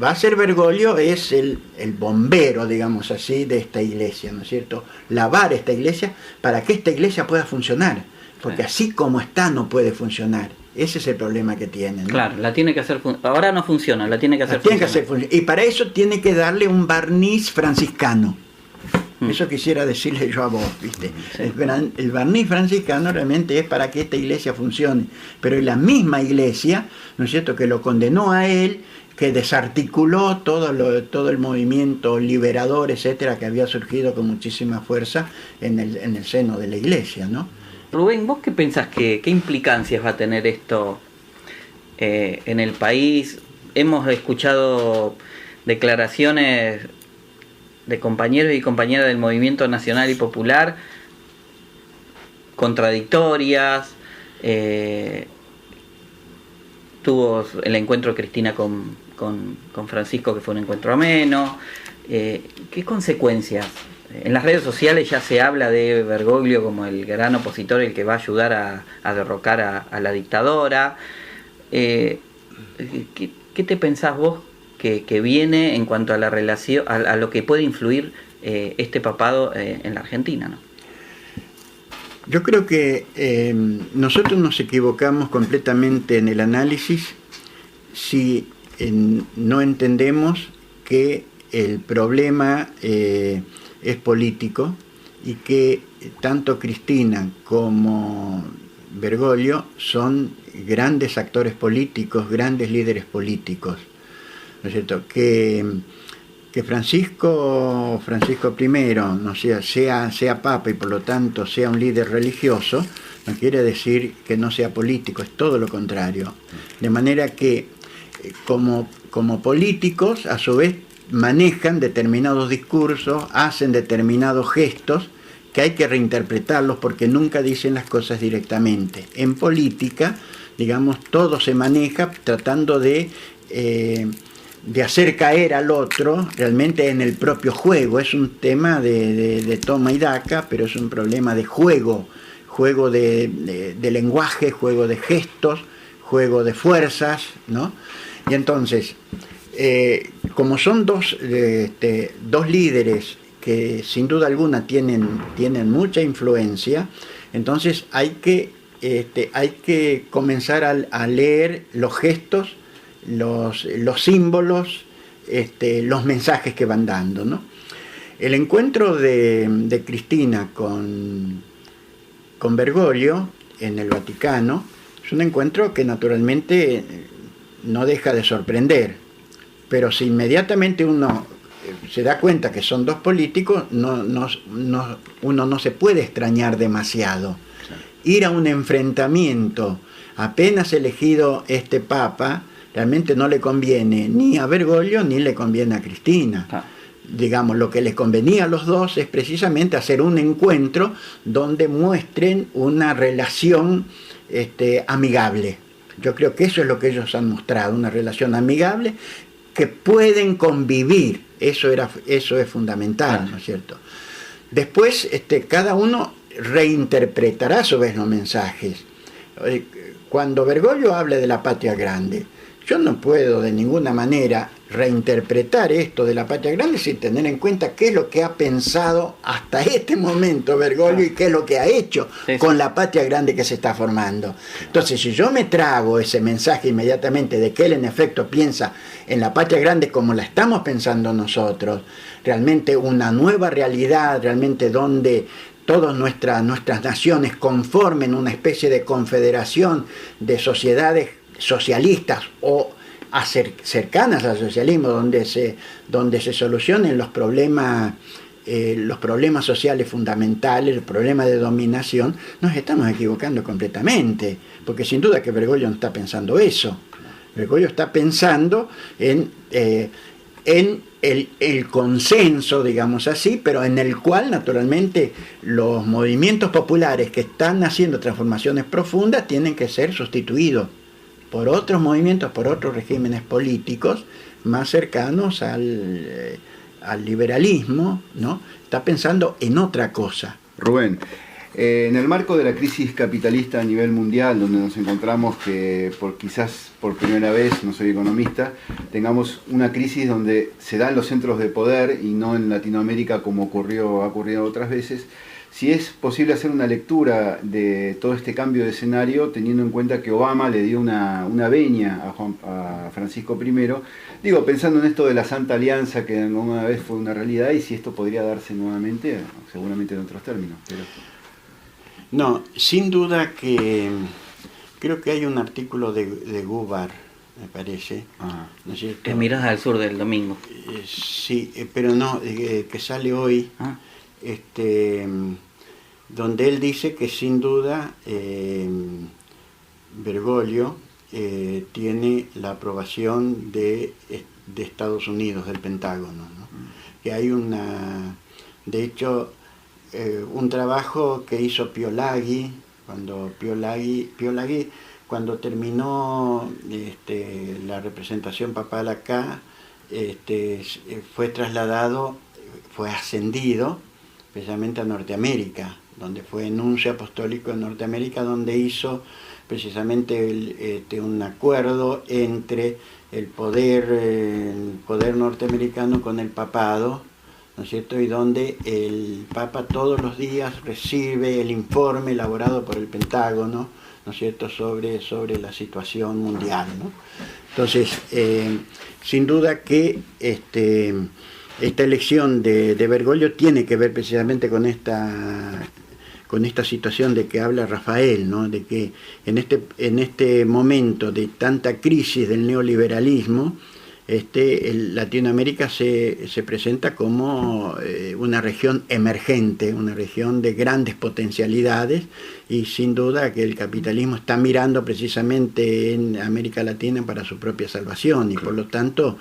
va a hacer Bergoglio es el bombero, digamos así, de esta iglesia, ¿no es cierto? Lavar esta iglesia para que esta iglesia pueda funcionar, porque así como está no puede funcionar. Ese es el problema que tiene, ¿no? Claro, la tiene que hacer ahora no funciona, la tiene que hacer funcionar. Y para eso tiene que darle un barniz franciscano. Eso quisiera decirle yo a vos, ¿viste? Sí. El barniz franciscano realmente es para que esta iglesia funcione, pero la misma iglesia, ¿no es cierto?, que lo condenó a él, que desarticuló todo el movimiento liberador, etcétera, que había surgido con muchísima fuerza en el seno de la iglesia, ¿no? Rubén, ¿vos qué pensás qué implicancias va a tener esto en el país? Hemos escuchado declaraciones de compañeros y compañeras del movimiento nacional y popular contradictorias. Tuvo el encuentro Cristina con con Francisco, que fue un encuentro ameno. ¿Qué consecuencias? En las redes sociales ya se habla de Bergoglio como el gran opositor, el que va a ayudar a derrocar a la dictadora. ¿Qué te pensás vos que viene en cuanto a la relación, a lo que puede influir este papado en la Argentina, ¿no? Yo creo que nosotros nos equivocamos completamente en el análisis si no entendemos que el problema es político y que tanto Cristina como Bergoglio son grandes actores políticos, grandes líderes políticos, ¿no es cierto? Que Francisco I, no sea papa y por lo tanto sea un líder religioso, no quiere decir que no sea político, es todo lo contrario. De manera que como políticos, a su vez, manejan determinados discursos, hacen determinados gestos que hay que reinterpretarlos porque nunca dicen las cosas directamente. En política, digamos, todo se maneja tratando de hacer caer al otro realmente en el propio juego. Es un tema de toma y daca, pero es un problema de juego de lenguaje, juego de gestos, juego de fuerzas, ¿no? Y entonces, como son dos líderes que sin duda alguna tienen mucha influencia, entonces hay que comenzar a leer los gestos, los símbolos, los mensajes que van dando, ¿no? El encuentro de Cristina con Bergoglio en el Vaticano es un encuentro que naturalmente no deja de sorprender, pero si inmediatamente uno se da cuenta que son dos políticos, uno no se puede extrañar demasiado. Ir a un enfrentamiento apenas elegido este papa realmente no le conviene ni a Bergoglio ni le conviene a Cristina. Digamos, lo que les convenía a los dos es precisamente hacer un encuentro donde muestren una relación amigable. Yo creo que eso es lo que ellos han mostrado, una relación amigable, que pueden convivir. Eso es fundamental, ¿no es cierto? Después, cada uno reinterpretará a su vez los mensajes. Cuando Bergoglio hable de la patria grande, yo no puedo de ninguna manera reinterpretar esto de la patria grande sin tener en cuenta qué es lo que ha pensado hasta este momento Bergoglio y qué es lo que ha hecho con la patria grande que se está formando. Entonces, si yo me trago ese mensaje inmediatamente de que él en efecto piensa en la patria grande como la estamos pensando nosotros, realmente una nueva realidad, realmente donde todas nuestras naciones conformen una especie de confederación de sociedades socialistas o cercanas al socialismo, donde se solucionen los problemas sociales fundamentales, el problema de dominación, nos estamos equivocando completamente, porque sin duda que Bergoglio no está pensando eso. Bergoglio está pensando en el consenso, digamos así, pero en el cual naturalmente los movimientos populares que están haciendo transformaciones profundas tienen que ser sustituidos por otros movimientos, por otros regímenes políticos más cercanos al liberalismo, ¿no? Está pensando en otra cosa. Rubén, en el marco de la crisis capitalista a nivel mundial, donde nos encontramos que quizás por primera vez, no soy economista, tengamos una crisis donde se dan los centros de poder y no en Latinoamérica como ha ocurrido otras veces, si es posible hacer una lectura de todo este cambio de escenario, teniendo en cuenta que Obama le dio una venia a Francisco I, digo, pensando en esto de la Santa Alianza, que alguna vez fue una realidad, y si esto podría darse nuevamente, seguramente en otros términos. Pero... No, sin duda que creo que hay un artículo de Gubar, me parece, ¿no es cierto? Que miras al sur del domingo. Sí, pero no, que sale hoy. Donde él dice que sin duda Bergoglio tiene la aprobación de Estados Unidos, del Pentágono, ¿no? Que hay de hecho, un trabajo que hizo Piolaghi, cuando Piolaghi cuando terminó la representación papal acá, fue trasladado, fue ascendido precisamente a Norteamérica, donde fue nuncio apostólico en Norteamérica, donde hizo precisamente un acuerdo entre el poder norteamericano con el papado, ¿no es cierto? Y donde el Papa todos los días recibe el informe elaborado por el Pentágono, ¿no es cierto?, sobre la situación mundial, ¿no? Entonces, sin duda que esta elección de Bergoglio tiene que ver precisamente con esta situación de que habla Rafael, ¿no? De que en este momento de tanta crisis del neoliberalismo, Latinoamérica se presenta como una región emergente, una región de grandes potencialidades, y sin duda que el capitalismo está mirando precisamente en América Latina para su propia salvación, y por lo tanto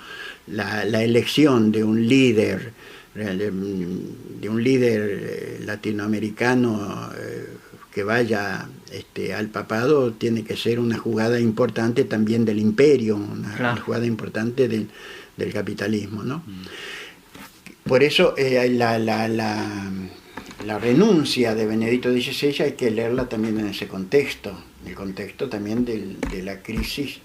la elección de un líder latinoamericano que vaya al papado tiene que ser una jugada importante también del imperio, una jugada importante del capitalismo, ¿no? Por eso la renuncia de Benedicto XVI hay que leerla también en ese contexto, el contexto también de la crisis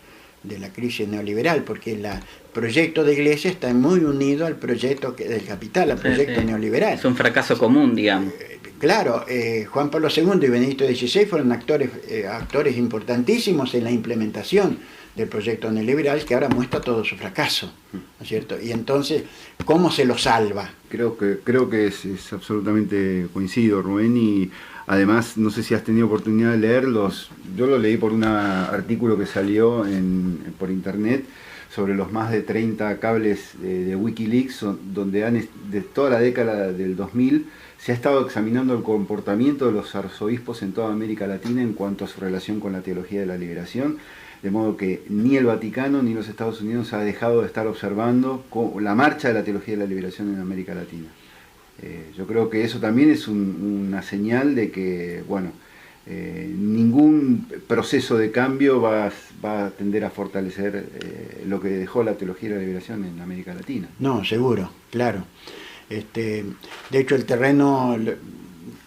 neoliberal, porque el proyecto de Iglesia está muy unido al proyecto del capital, al proyecto neoliberal. Es un fracaso común, digamos. Claro, Juan Pablo II y Benedicto XVI fueron actores importantísimos en la implementación del proyecto neoliberal, que ahora muestra todo su fracaso, ¿no es cierto? Y entonces, ¿cómo se lo salva? Creo que es absolutamente coincido, Rubén, y además, no sé si has tenido oportunidad de leerlos. Yo lo leí por un artículo que salió por internet sobre los más de 30 cables de Wikileaks, donde de toda la década del 2000 se ha estado examinando el comportamiento de los arzobispos en toda América Latina en cuanto a su relación con la teología de la liberación, de modo que ni el Vaticano ni los Estados Unidos ha dejado de estar observando la marcha de la teología de la liberación en América Latina. Yo creo que eso también es una señal de que, ningún proceso de cambio va a tender a fortalecer lo que dejó la teología de la liberación en América Latina. No, seguro, claro. De hecho, el terreno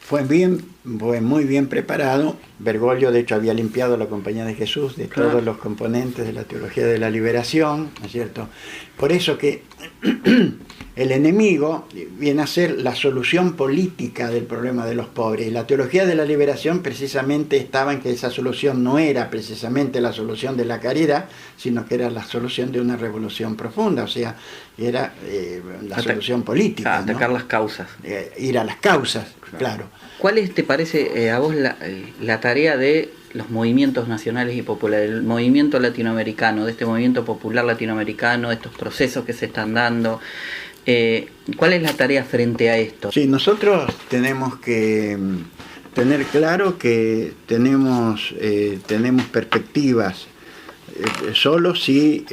fue muy bien preparado. Bergoglio, de hecho, había limpiado la Compañía de Jesús de todos los componentes de la teología de la liberación, ¿no es cierto? Por eso que el enemigo viene a ser la solución política del problema de los pobres. Y la teología de la liberación precisamente estaba en que esa solución no era precisamente la solución de la caridad, sino que era la solución de una revolución profunda, o sea, era la solución política. Atacar, ¿no?, las causas. Ir a las causas, claro. ¿Cuál te parece a vos la tarea de los movimientos nacionales y populares, el movimiento latinoamericano, de este movimiento popular latinoamericano, estos procesos que se están dando? ¿Cuál es la tarea frente a esto? Sí, nosotros tenemos que tener claro que tenemos perspectivas solo si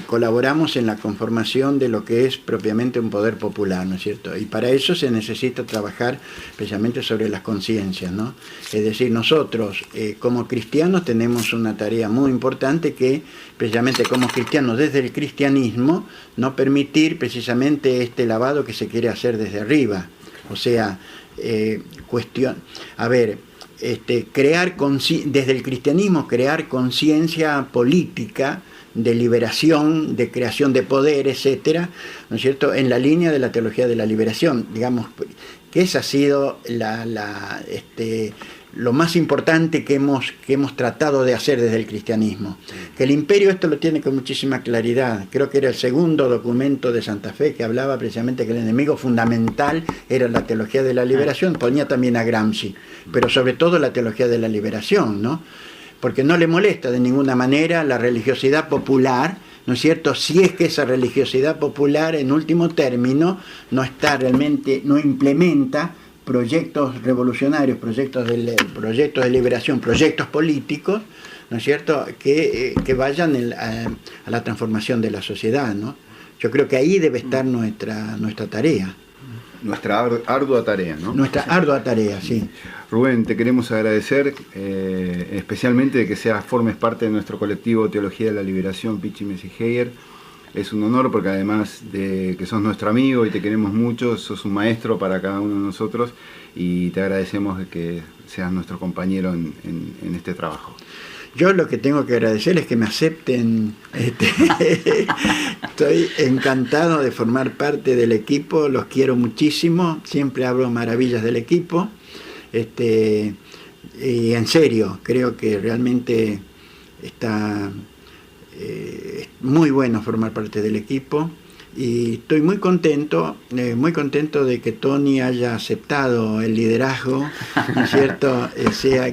colaboramos en la conformación de lo que es propiamente un poder popular, ¿no es cierto? Y para eso se necesita trabajar precisamente sobre las conciencias, ¿no? Es decir, nosotros como cristianos tenemos una tarea muy importante que precisamente como cristianos desde el cristianismo no permitir precisamente este lavado que se quiere hacer desde arriba, o sea, desde el cristianismo crear conciencia política de liberación, de creación de poder, etcétera, ¿no es cierto?, en la línea de la teología de la liberación, digamos, que esa ha sido lo más importante que hemos tratado de hacer desde el cristianismo. Que el imperio esto lo tiene con muchísima claridad. Creo que era el segundo documento de Santa Fe que hablaba precisamente que el enemigo fundamental era la teología de la liberación, ponía también a Gramsci, pero sobre todo la teología de la liberación, ¿no? Porque no le molesta de ninguna manera la religiosidad popular, ¿no es cierto?, si es que esa religiosidad popular en último término no implementa proyectos revolucionarios, proyectos de liberación, proyectos políticos, ¿no es cierto?, que vayan a la transformación de la sociedad, ¿no? Yo creo que ahí debe estar nuestra tarea. Nuestra ardua tarea, ¿no? Nuestra ardua tarea, sí. Rubén, te queremos agradecer especialmente de que formes parte de nuestro colectivo Teología de la Liberación, Pichi Meseguer. Es un honor porque además de que sos nuestro amigo y te queremos mucho, sos un maestro para cada uno de nosotros y te agradecemos de que seas nuestro compañero en este trabajo. Yo lo que tengo que agradecer es que me acepten. Estoy encantado de formar parte del equipo, los quiero muchísimo, siempre hablo maravillas del equipo. Y en serio, creo que realmente está muy bueno formar parte del equipo. Y estoy muy contento de que Tony haya aceptado el liderazgo, ¿no es cierto?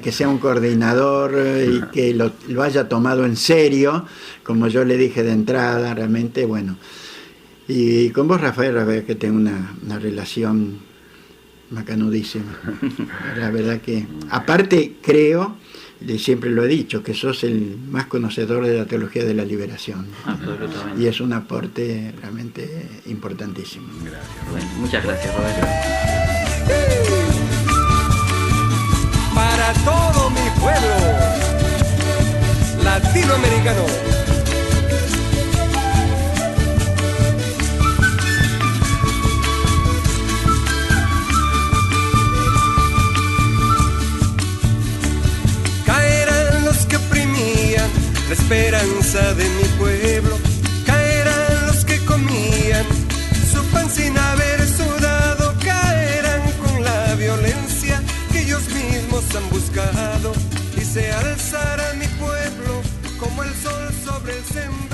Que sea un coordinador y que lo haya tomado en serio, como yo le dije de entrada, realmente, bueno. Y con vos, Rafael, que tengo una relación macanudísima. La verdad que, aparte, creo, y siempre lo he dicho, que sos el más conocedor de la teología de la liberación. Absolutamente. Y es un aporte realmente importantísimo. Gracias, Rubén. Muchas gracias, Rubén. Para todo mi pueblo latinoamericano. La esperanza de mi pueblo, caerán los que comían su pan sin haber sudado, caerán con la violencia que ellos mismos han buscado y se alzará mi pueblo como el sol sobre el sendero.